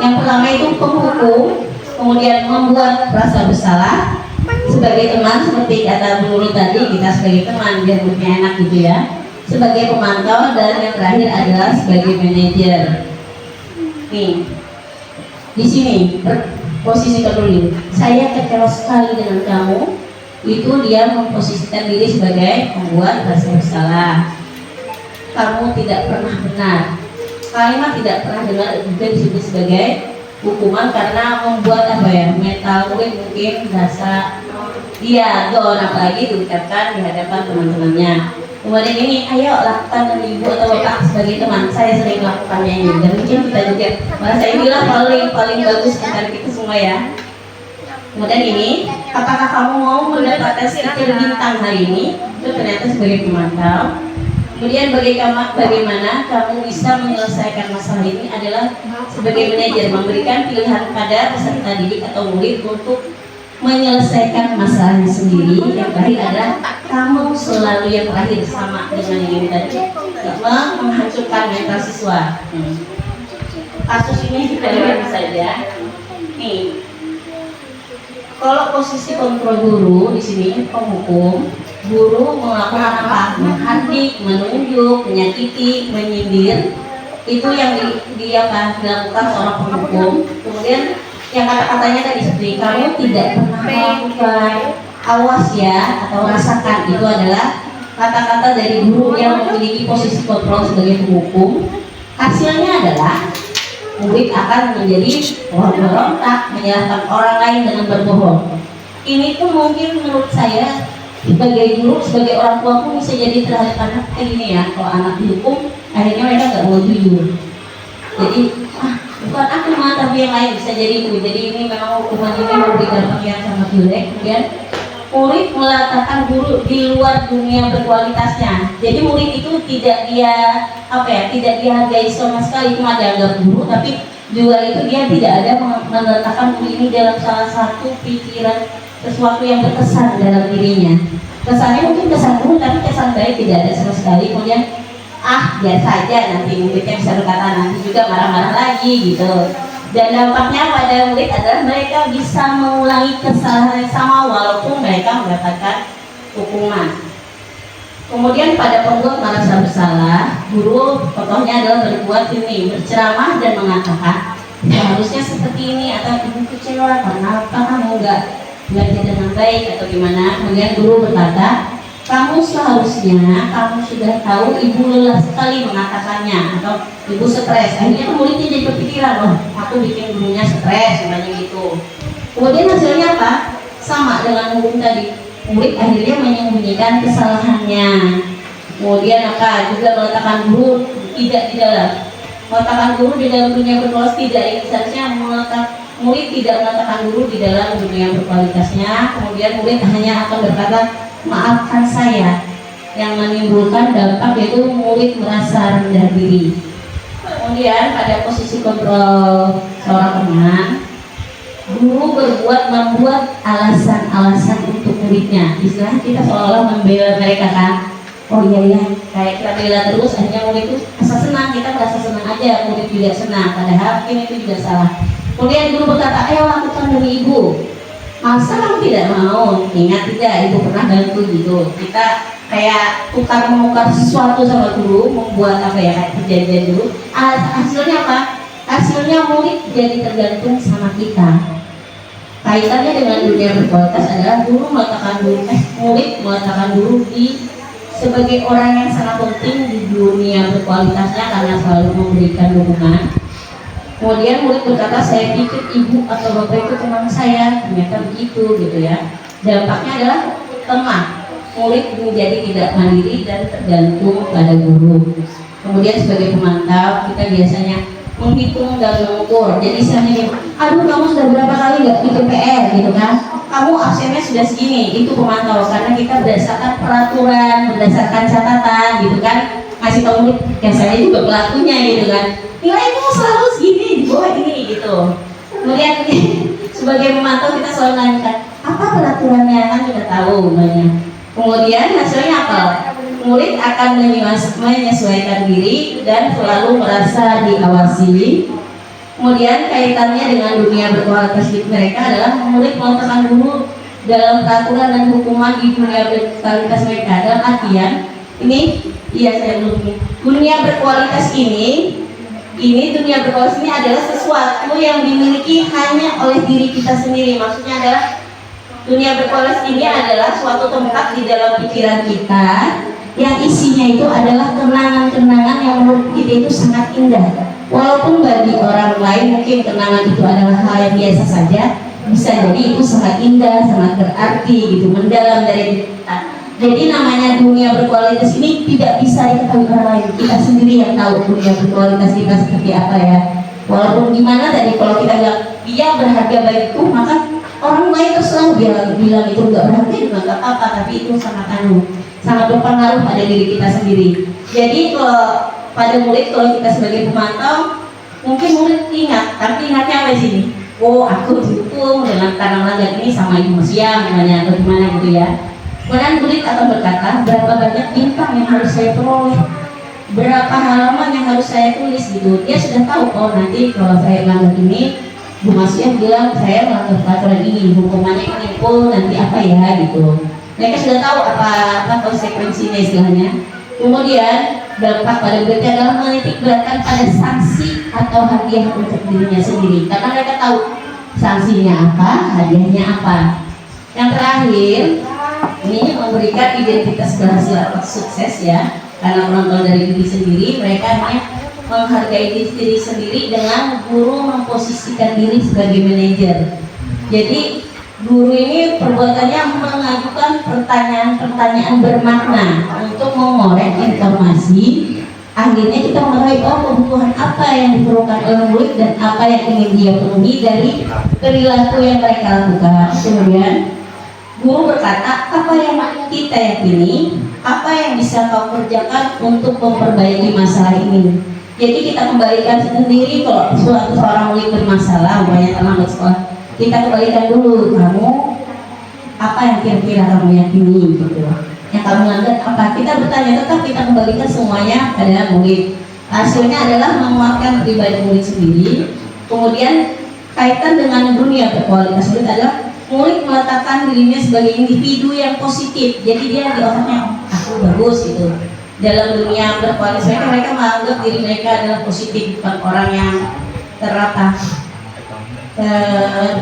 Yang pertama itu penghukum, kemudian membuat rasa bersalah sebagai teman, seperti kata Bu Nurul tadi, kita sebagai teman biar lebih enak gitu ya. sebagai pemantau, dan yang terakhir adalah sebagai manajer. Nih, di sini posisi kedua, saya kecewa sekali dengan kamu. Itu dia memposisikan diri sebagai pembuat rasa bersalah. Kamu tidak pernah benar. Kalimat tidak pernah benar juga disebut sebagai hukuman karena membuat mental murid mungkin merasa dia down, apalagi diucapkan di hadapan teman-temannya. Kemudian ini, ayo lakukan dengan ibu atau bapak sebagai teman. Saya sering melakukannya ini, dan mungkin kita juga merasa inilah paling bagus antara kita semua ya. Kemudian ini, apakah kamu mau mendapatkan stiker bintang hari ini? Itu ternyata sebagai pemantau. Kemudian bagaimana kamu bisa menyelesaikan masalah ini adalah sebagai manajer, memberikan pilihan pada peserta didik atau murid untuk menyelesaikan masalahnya sendiri. Yang terakhir adalah kamu selalu yang terakhir, sama dengan yang tadi, menghancurkan mental siswa. Kasus ini kita lihat saja. Nih, kalau posisi kontrol guru di sini penghukum, guru melakukan apa? Menghardik, menunjuk, menyakiti, menyindir. Itu yang dilakukan seorang penghukum. Kemudian yang kata-katanya tadi seperti kamu tidak pernah melakukan, awas ya, atau rasakan, itu adalah kata-kata dari guru yang memiliki posisi kontrol sebagai penghukum. Hasilnya adalah murid akan menjadi berontak, menyalahkan orang lain dengan berbohong. Ini tuh mungkin menurut saya sebagai guru, sebagai orang tua pun bisa jadi terhadap anak kayak gini ya. Kalau anak dihukum, akhirnya mereka nggak mau jujur. Jadi bukan aku mah, tapi yang lain bisa jadi itu. Jadi ini memang hukuman ini memberi dampak yang sangat jelek. Kemudian murid meletakkan guru di luar dunia berkualitasnya. Jadi murid itu tidak tidak dihargai sama sekali, cuma dianggap guru, tapi juga itu dia tidak ada meletakkan guru ini dalam salah satu pikiran, sesuatu yang berkesan dalam dirinya. Kesannya mungkin kesan guru, tapi kesan baik tidak ada sama sekali. Kemudian biasa aja, nanti muridnya bisa berkata, nanti juga marah-marah lagi gitu. Dan dampaknya pada murid adalah mereka bisa mengulangi kesalahan yang sama walaupun mereka mendapatkan hukuman. Kemudian pada pembuat merasa bersalah, guru contohnya adalah berbuat ini, berceramah dan mengatakan seharusnya seperti ini, atau ibu kecewa karena apa kamu nggak belajar dengan baik atau gimana. Kemudian guru berkata, kamu seharusnya, kamu sudah tahu ibu lelah sekali mengatakannya, atau ibu stres. Akhirnya muridnya jadi berpikiran, loh aku bikin gurunya stres, sebanyak gitu. Kemudian hasilnya apa? Sama dengan hukum tadi, murid akhirnya menyembunyikan kesalahannya. Kemudian apa? Juga meletakkan guru tidak di dalam, meletakkan guru di dalam dunia berkualitas tidak. Ini seharusnya murid tidak meletakkan guru di dalam dunia berkualitasnya. Kemudian murid hanya akan berkata, maafkan saya, yang menimbulkan dampak yaitu murid merasa rendah diri. Kemudian pada posisi kontrol seorang teman, guru membuat alasan-alasan untuk muridnya. Istilah kita seolah-olah membela mereka kan. Oh iya, kayak kita bela terus, akhirnya murid itu rasa senang, kita merasa senang aja, murid juga senang, padahal ini itu juga salah. Kemudian guru berkata, ayo lakukan demi ibu. Masa kamu tidak mau? Ingat tidak, ibu pernah bantu gitu. Kita kayak tukar menukar sesuatu sama guru, membuat kayak perjanjian dulu. Hasilnya apa? Hasilnya murid jadi tergantung sama kita. Kaitannya dengan dunia berkualitas adalah murid meletakkan guru di sebagai orang yang sangat penting di dunia berkualitasnya karena selalu memberikan dukungan. Kemudian murid berkata, saya pikir ibu atau bapak itu teman saya, ternyata begitu gitu ya. Dampaknya adalah teman, murid menjadi tidak mandiri dan tergantung pada guru. Kemudian sebagai pemantau, kita biasanya menghitung dan mengukur. Jadi misalnya, aduh kamu sudah berapa kali nggak bikin PR gitu kan? Kamu absennya sudah segini, itu pemantau. Karena kita berdasarkan peraturan, berdasarkan catatan gitu kan, ngasih tahu murid, ya saya juga pelakunya gitu kan. Nilainya selalu segini, di bawah ini gitu. Kemudian sebagai pemantau kita selalu nanyakan, apa peraturannya, kan kita tahu banyak. Kemudian hasilnya apa? Murid akan menyesuaikan diri dan selalu merasa diawasi. Kemudian kaitannya dengan dunia berkualitas hidup mereka adalah murid meletakkan guru dalam peraturan dan hukuman di dunia berkualitas mereka. Dalam artian Ini iya saya belum ini. Dunia berkualitas ini dunia berkualitas ini adalah sesuatu yang dimiliki hanya oleh diri kita sendiri. Maksudnya adalah dunia berkualitas ini adalah suatu tempat di dalam pikiran kita yang isinya itu adalah kenangan-kenangan yang menurut kita itu sangat indah. Walaupun bagi orang lain mungkin kenangan itu adalah hal yang biasa saja, bisa jadi itu sangat indah, sangat berarti gitu, mendalam dari diri kita. Jadi namanya dunia berkualitas ini tidak bisa diketahui orang lain, kita sendiri yang tahu dunia berkualitas kita seperti apa ya. Walaupun gimana tadi kalau kita bilang dia berharga bagiku, maka orang lain terus selalu bilang itu nggak berharga juga nggak apa-apa, tapi itu sangat berpengaruh pada diri kita sendiri. Jadi kalau pada murid, kalau kita sebagai pemantau, mungkin murid ingat, tapi ingatnya apa di sini? Oh, aku didukung dengan tanam laga ini sama Ibu Masia, namanya atau gimana gitu ya. Kemudian murid akan berkata, berapa banyak bintang yang harus saya peroleh, berapa halaman yang harus saya tulis gitu. Dia sudah tahu, oh nanti kalau saya melanggar ini, Bu Masia bilang saya melanggar peraturan ini, hukumannya ini, oh nanti apa ya gitu. Mereka sudah tahu apa konsekuensinya istilahnya. Kemudian dampak pada muridnya adalah menitik beratkan pada sanksi atau hadiah untuk dirinya sendiri, karena mereka tahu sanksinya apa, hadiahnya apa. Yang terakhir, ini memberikan identitas keberhasilan atau sukses ya, karena penonton dari diri sendiri, mereka hanya menghargai diri sendiri dengan guru memposisikan diri sebagai manajer. Jadi guru ini perbuatannya mengajukan pertanyaan-pertanyaan bermakna untuk mengorek informasi. Akhirnya kita mengetahui kebutuhan apa yang diperlukan oleh murid dan apa yang ingin dia penuhi dari perilaku yang mereka lakukan. Kemudian guru berkata, apa yang kita yakini, apa yang bisa kau kerjakan untuk memperbaiki masalah ini. Jadi kita kembalikan sendiri kalau seorang murid bermasalah, banyak terlambat sekolah, kita kembalikan dulu, kamu apa yang kira-kira kamu yakini gitu, yang kamu langgar apa, kita bertanya, tetap kita kembalikan semuanya pada murid. Hasilnya adalah menguatkan pribadi murid sendiri. Kemudian kaitan dengan dunia berkualitas murid adalah murid meletakkan dirinya sebagai individu yang positif. Jadi dia di otaknya, aku bagus gitu. Dalam dunia berkualitas mereka menganggap diri mereka adalah positif, bukan orang yang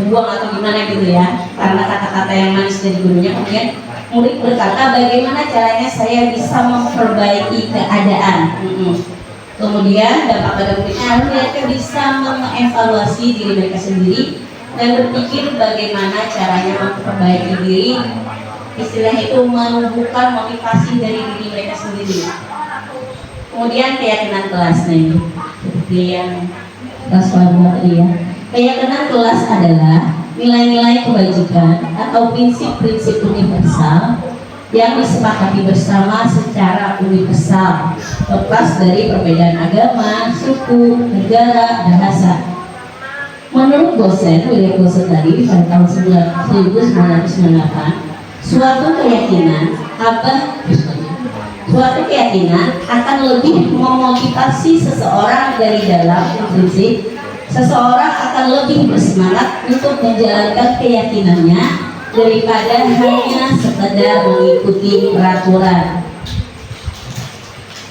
buang atau gimana gitu ya, karena kata-kata yang manis dari gurunya. Kemudian murid berkata, bagaimana caranya saya bisa memperbaiki keadaan. Kemudian dampak pada muridnya, mereka bisa mengevaluasi diri mereka sendiri dan berpikir bagaimana caranya memperbaiki diri. Istilah itu menumbuhkan motivasi dari diri mereka sendiri. Kemudian keyakinan kelas ini, seperti yang kelas tadi ya. Keyakinan kelas adalah nilai-nilai kebajikan atau prinsip-prinsip universal yang disepakati bersama secara universal, lepas dari perbedaan agama, suku, negara, bahasa. Menurut dosen William Gosset tadi pada tahun 1998, suatu keyakinan akan lebih memotivasi seseorang dari dalam prinsip. Seseorang akan lebih bersemangat untuk menjalankan keyakinannya daripada hanya sekedar mengikuti peraturan.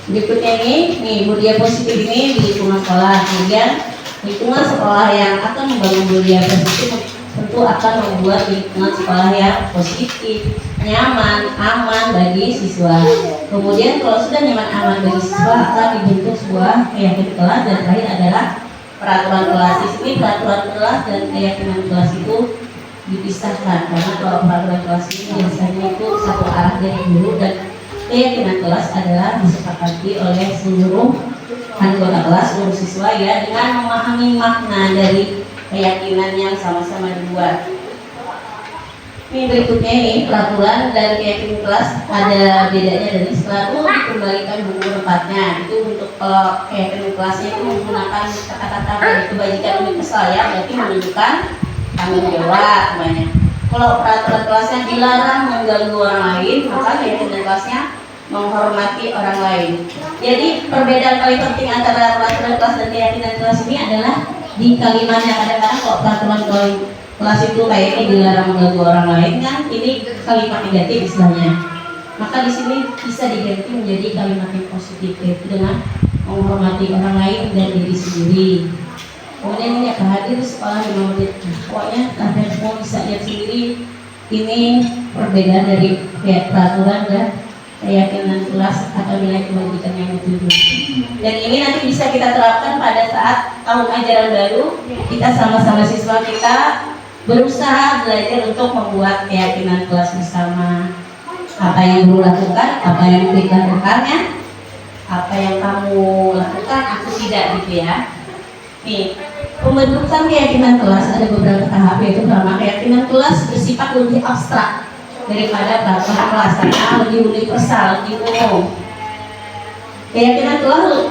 Berikutnya nih budaya positif ini di lingkungan sekolah. Kemudian lingkungan sekolah yang akan membangun budaya positif tentu akan membuat lingkungan sekolah yang positif, nyaman, aman bagi siswa. Kemudian kalau sudah nyaman, aman bagi siswa, akan dibentuk sebuah keyakinan kelas. Dan terakhir adalah peraturan kelas. Di sini peraturan kelas dan keyakinan kelas itu dipisahkan, karena kalau peraturan kelas ini biasanya itu satu arah dari guru, dan keyakinan kelas adalah disepakati oleh seluruh anggota kelas, seluruh siswa ya, dengan memahami makna dari keyakinan yang sama-sama dibuat. Ini berikutnya ini peraturan dan keyakinan kelas ada bedanya, dari setelah itu dikembalikan buku tempatnya. Itu untuk kalau keyakinan kelasnya itu menggunakan kata-kata dari kebajikan universal ya, berarti menunjukkan tanggung jawab banyak. Kalau peraturan kelasnya dilarang mengganggu orang lain, maka keyakinan kelasnya menghormati orang lain. Jadi perbedaan paling penting antara peraturan kelas dan keyakinan kelas ini adalah di kalimatnya. Kadang-kadang kalau peraturan kelas itu kayak ini dilarang mengganggu orang lain kan, ini kalimat negatif istilahnya. Maka di sini bisa diganti menjadi kalimat yang positif, yaitu dengan menghormati orang lain dan diri sendiri. Kemudian ini akan hadir sekolah 5 menit. Pokoknya kalian semua bisa lihat sendiri, ini perbedaan dari peraturan dan keyakinan kelas atau nilai kebajikan yang dituju. Dan ini nanti bisa kita terapkan pada saat tahun ajaran baru. Kita sama-sama siswa kita berusaha belajar untuk membuat keyakinan kelas bersama. Apa yang guru lakukan, apa yang murid lakukannya, apa yang kamu lakukan, aku tidak, gitu ya. Nih, pembentukan keyakinan kelas ada beberapa tahap, yaitu pertama, keyakinan kelas bersifat lebih abstrak daripada peraturan kelas karena lebih universal, lebih umum. Keyakinan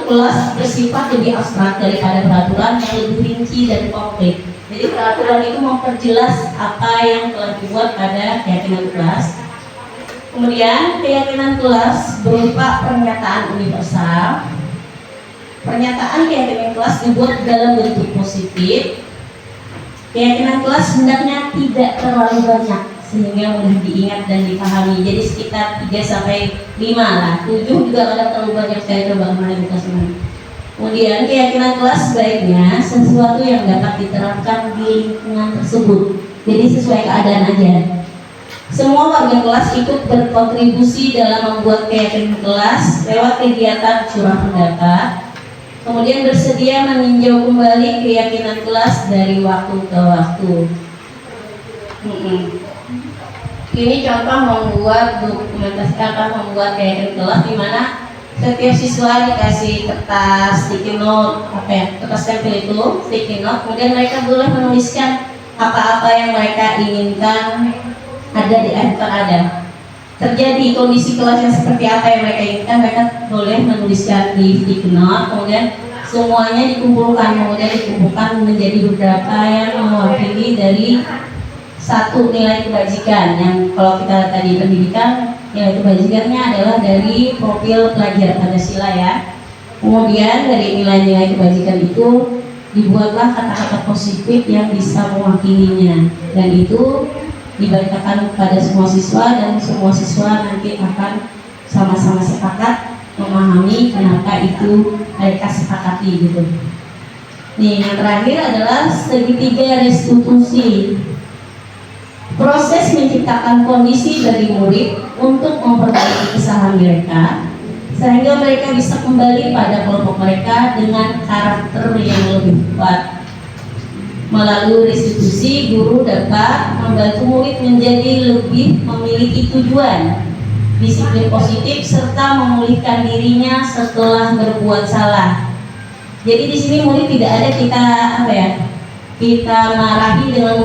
kelas bersifat lebih abstrak daripada peraturan yang lebih rinci dan konkret. Jadi peraturan itu memperjelas apa yang telah dibuat pada keyakinan kelas. Kemudian keyakinan kelas berupa pernyataan universal. Pernyataan keyakinan kelas dibuat dalam bentuk positif. Keyakinan kelas hendaknya tidak terlalu banyak sehingga mudah diingat dan dipahami. Jadi sekitar 3-5 lah. 7 juga kadang terlalu banyak, saya coba kemarin dikasih. Kemudian keyakinan kelas sebaiknya sesuatu yang dapat diterapkan di lingkungan tersebut. Jadi sesuai keadaan aja. Semua warga kelas ikut berkontribusi dalam membuat keyakinan kelas lewat kegiatan curah pendapat. Kemudian bersedia meninjau kembali keyakinan kelas dari waktu ke waktu. Ini contoh membuat dokumentasi membuat keyakinan kelas di mana setiap siswa dikasih kertas sticky note, kertas stempel itu sticky note. Kemudian mereka boleh menuliskan apa-apa yang mereka inginkan ada di terjadi kondisi kelas yang seperti apa yang mereka inginkan, mereka boleh menuliskan di sticky note. Kemudian semuanya dikumpulkan menjadi beberapa yang mewakili dari satu nilai kebajikan. Yang kalau kita tadi pendidikan, nilai kebajikannya adalah dari profil pelajar Pancasila ya. Kemudian dari nilai-nilai kebajikan itu dibuatlah kata-kata positif yang bisa mewakilinya, dan itu dibacakan kepada semua siswa, dan semua siswa nanti akan sama-sama sepakat memahami kenapa itu mereka sepakati gitu. Nih, yang terakhir adalah segitiga restitusi. Proses menciptakan kondisi bagi murid untuk memperbaiki kesalahan mereka sehingga mereka bisa kembali pada kelompok mereka dengan karakter yang lebih kuat. Melalui restitusi, guru dapat membantu murid menjadi lebih memiliki tujuan, disiplin positif, serta memulihkan dirinya setelah berbuat salah. Jadi di sini murid tidak ada kita marahi dengan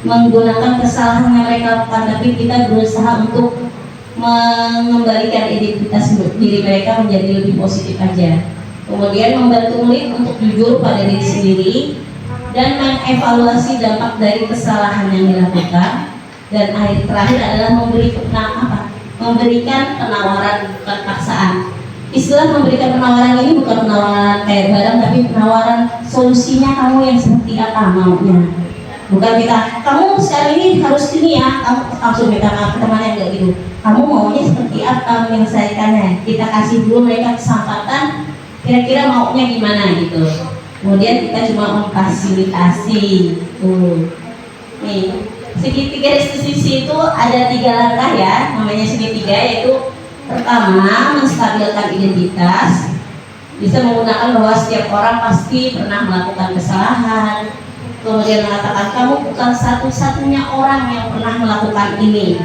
menggunakan kesalahan yang mereka lakukan, tapi kita berusaha untuk mengembalikan identitas diri mereka menjadi lebih positif aja. Kemudian membantu murid untuk jujur pada diri sendiri dan mengevaluasi dampak dari kesalahan yang dilakukan. Dan terakhir adalah memberikan penawaran, bukan paksaan. Istilah memberikan penawaran ini bukan penawaran kayak barang, tapi penawaran solusinya kamu yang seperti apa maunya. Bukan kita, kamu sekarang ini harus ini ya, kamu langsung minta maaf ke temannya, enggak gitu. Kamu maunya seperti apa menyelesaikannya. Kita kasih dulu mereka kesempatan, kira-kira maunya gimana gitu. Kemudian kita cuma memfasilitasi. Nih, segitiga restitusi itu ada 3 langkah ya, namanya segitiga, yaitu pertama menstabilkan identitas, bisa menggunakan bahwa setiap orang pasti pernah melakukan kesalahan. Kemudian mengatakan kamu bukan satu-satunya orang yang pernah melakukan ini.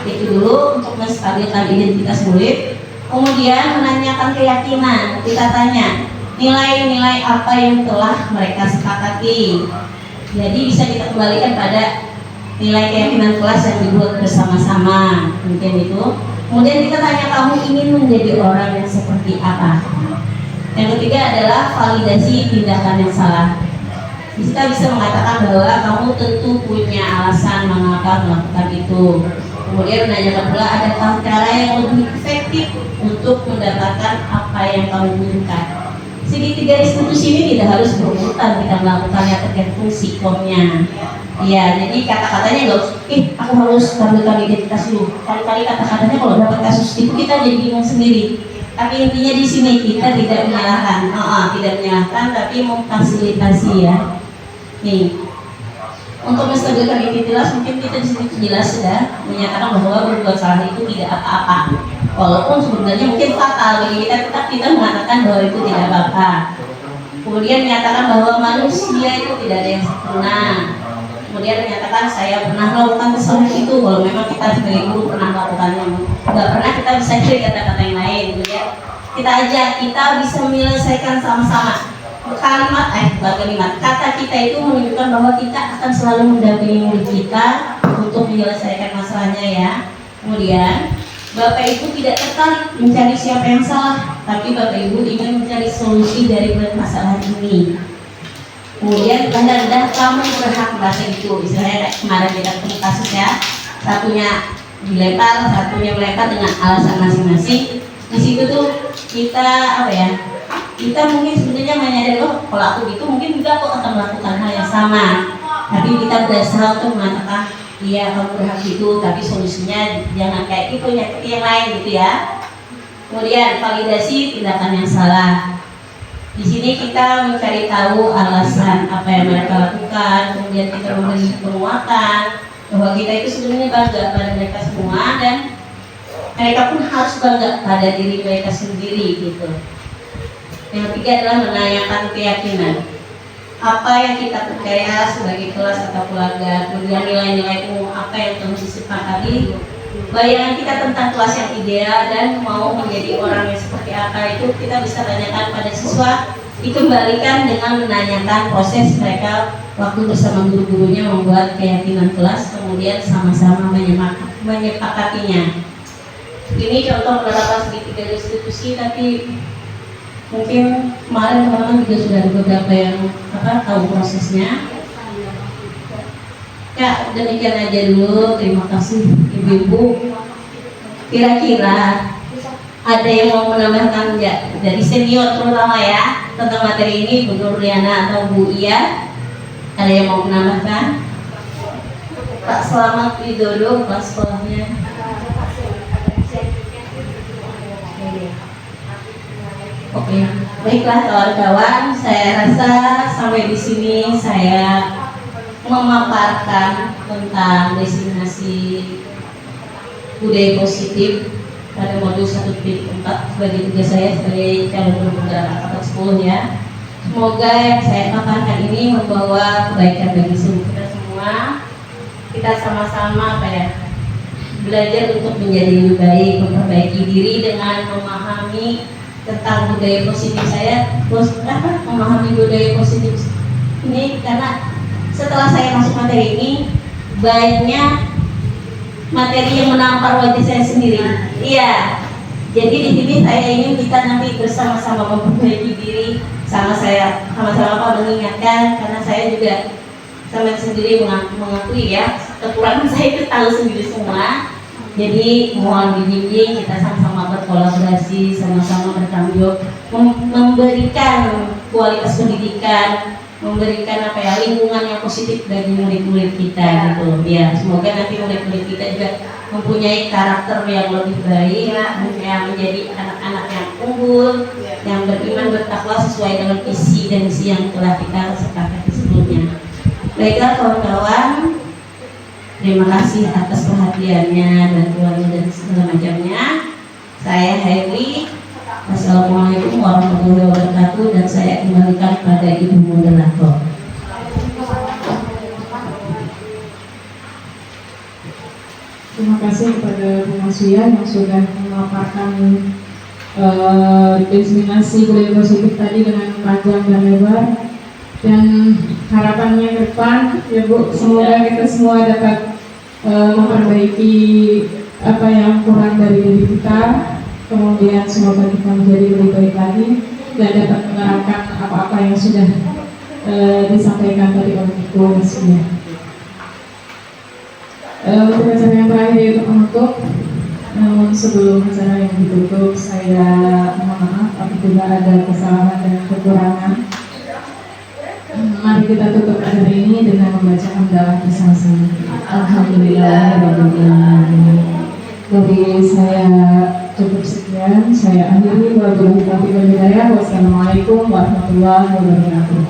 Itu dulu untuk menstabilkan identitas murid. Kemudian menanyakan keyakinan, kita tanya nilai-nilai apa yang telah mereka sepakati. Jadi bisa kita kembalikan pada nilai keyakinan kelas yang dibuat bersama-sama, mungkin itu. Kemudian kita tanya kamu ingin menjadi orang yang seperti apa. Yang ketiga adalah validasi tindakan yang salah. Kita bisa mengatakan bahwa kamu tentu punya alasan mengapa melakukan itu. Kemudian menanyakan pula adakah cara yang lebih efektif untuk mendapatkan apa yang kamu butuhkan. Segitiga restitusi ini tidak harus berurutan kita melakukannya, tergantung sikonnya. Iya, jadi kata-katanya nggak usah, aku harus tampilkan identitas dulu. Kali-kali kata-katanya kalau dapat kasus itu kita jadi bingung sendiri. Tapi intinya di sini kita tidak menyalahkan, tidak menyalahkan, tapi memfasilitasi ya. Nih, untuk menstabilkan identitas mungkin kita di sini jelas sudah menyatakan bahwa berbuat salah itu tidak apa-apa. Walaupun sebenarnya mungkin fatal bagi kita, tetap kita mengatakan bahwa itu tidak apa-apa. Kemudian menyatakan bahwa manusia itu tidak ada yang sempurna. Kemudian menyatakan saya pernah melakukan kesalahan itu, kalau memang kita sebagai guru pernah melakukannya. Nggak pernah kita bisa cari kata-kata yang lain. Kemudian kita ajak, kita bisa menyelesaikan sama-sama. Kata kita itu menunjukkan bahwa kita akan selalu mendampingi murid kita untuk menyelesaikan masalahnya ya. Kemudian Bapak Ibu tidak tertarik mencari siapa yang salah, tapi Bapak Ibu ingin mencari solusi dari masalah ini. Kemudian rendah kamu berhak merasa itu, istilahnya kayak kemarin kita ketemu kasus ya, satunya dilempar, satunya melempar dengan alasan masing-masing. Di situ tuh kita kita mungkin sebenarnya menyadari kalau aku gitu mungkin juga aku akan melakukan hal yang sama, tapi kita berusaha untuk mengatakan iya kamu berhak itu, tapi solusinya jangan kayak gitu, nyakiti yang lain gitu ya. Kemudian validasi tindakan yang salah. Di sini kita mencari tahu alasan apa yang mereka lakukan, kemudian kita memberi penguatan bahwa kita itu sebenarnya bangga pada mereka semua dan mereka pun harus bangga pada diri mereka sendiri gitu. Yang ketiga adalah menanyakan keyakinan. Apa yang kita percaya sebagai kelas atau keluarga, kemudian nilai-nilai umum apa yang telah disepakati, bayangan kita tentang kelas yang ideal dan mau menjadi orang yang seperti apa itu kita bisa tanyakan pada siswa, dikembalikan dengan menanyakan proses mereka waktu bersama guru-gurunya membuat keyakinan kelas, kemudian sama-sama menyepakatinya. Ini contoh penerapan segitiga institusi, tapi mungkin kemarin teman-teman juga sudah ada beberapa yang tahu prosesnya. Ya, demikian aja dulu. Terima kasih Ibu-ibu. Kira-kira ada yang mau menambahkan ya dari senior terutama ya tentang materi ini, Bu Nurliana atau Bu Iya? Ada yang mau menambahkan? Pak Selamat Widodo, kelas sekolahnya. Oke, baiklah kawan-kawan, saya rasa sampai di sini saya memaparkan tentang destinasi budaya positif pada modul 1.4 sebagai tugas saya sebagai calon guru penggerak angkatan 10 ya. Semoga yang saya paparkan ini membawa kebaikan bagi kita semua. Kita sama-sama belajar untuk menjadi lebih baik, memperbaiki diri dengan memahami tentang budaya positif. Saya memahami budaya positif ini karena setelah saya masuk materi ini banyak materi yang menampar wajah saya sendiri. Iya, jadi di sini saya ingin kita nanti bersama-sama memperbaiki diri, sama-sama mengingatkan, karena saya juga sama sendiri mengakui ya kekurangan saya itu tahu sendiri semua. Jadi mohon dibimbing, kita sama-sama berkolaborasi, sama-sama bertanggung jawab, memberikan kualitas pendidikan, memberikan lingkungan yang positif bagi murid-murid kita gitu ya. Semoga nanti murid-murid kita juga mempunyai karakter yang lebih baik, yang menjadi anak-anak yang unggul, yang beriman bertakwa sesuai dengan visi dan misi yang telah kita sepakati sebelumnya. Baiklah kawan-kawan, terima kasih atas perhatiannya, bantuannya dan segala macamnya. Saya Hairi. Assalamualaikum warahmatullahi wabarakatuh, dan saya kembalikan pada Ibu Moderator. Terima kasih kepada Bu Masya yang sudah memaparkan destinasi budaya positif tadi dengan panjang dan lebar. Dan harapannya ke depan ya Bu, semoga kita semua dapat memperbaiki apa yang kurang dari diri kita, kemudian semoga kita menjadi lebih baik lagi dan dapat menerapkan apa-apa yang sudah disampaikan tadi oleh Ibu Masya. Untuk acara yang terakhir yaitu penutup, namun sebelum acara yang ditutup saya mohon maaf apabila ada kesalahan dan kekurangan. mari kita tutup acara ini dengan membaca hamdalah bersama-sama. Alhamdulillahirobbilalamin. Dari saya cukup sekian, saya akhiri. Wassalamualaikum warahmatullahi wabarakatuh.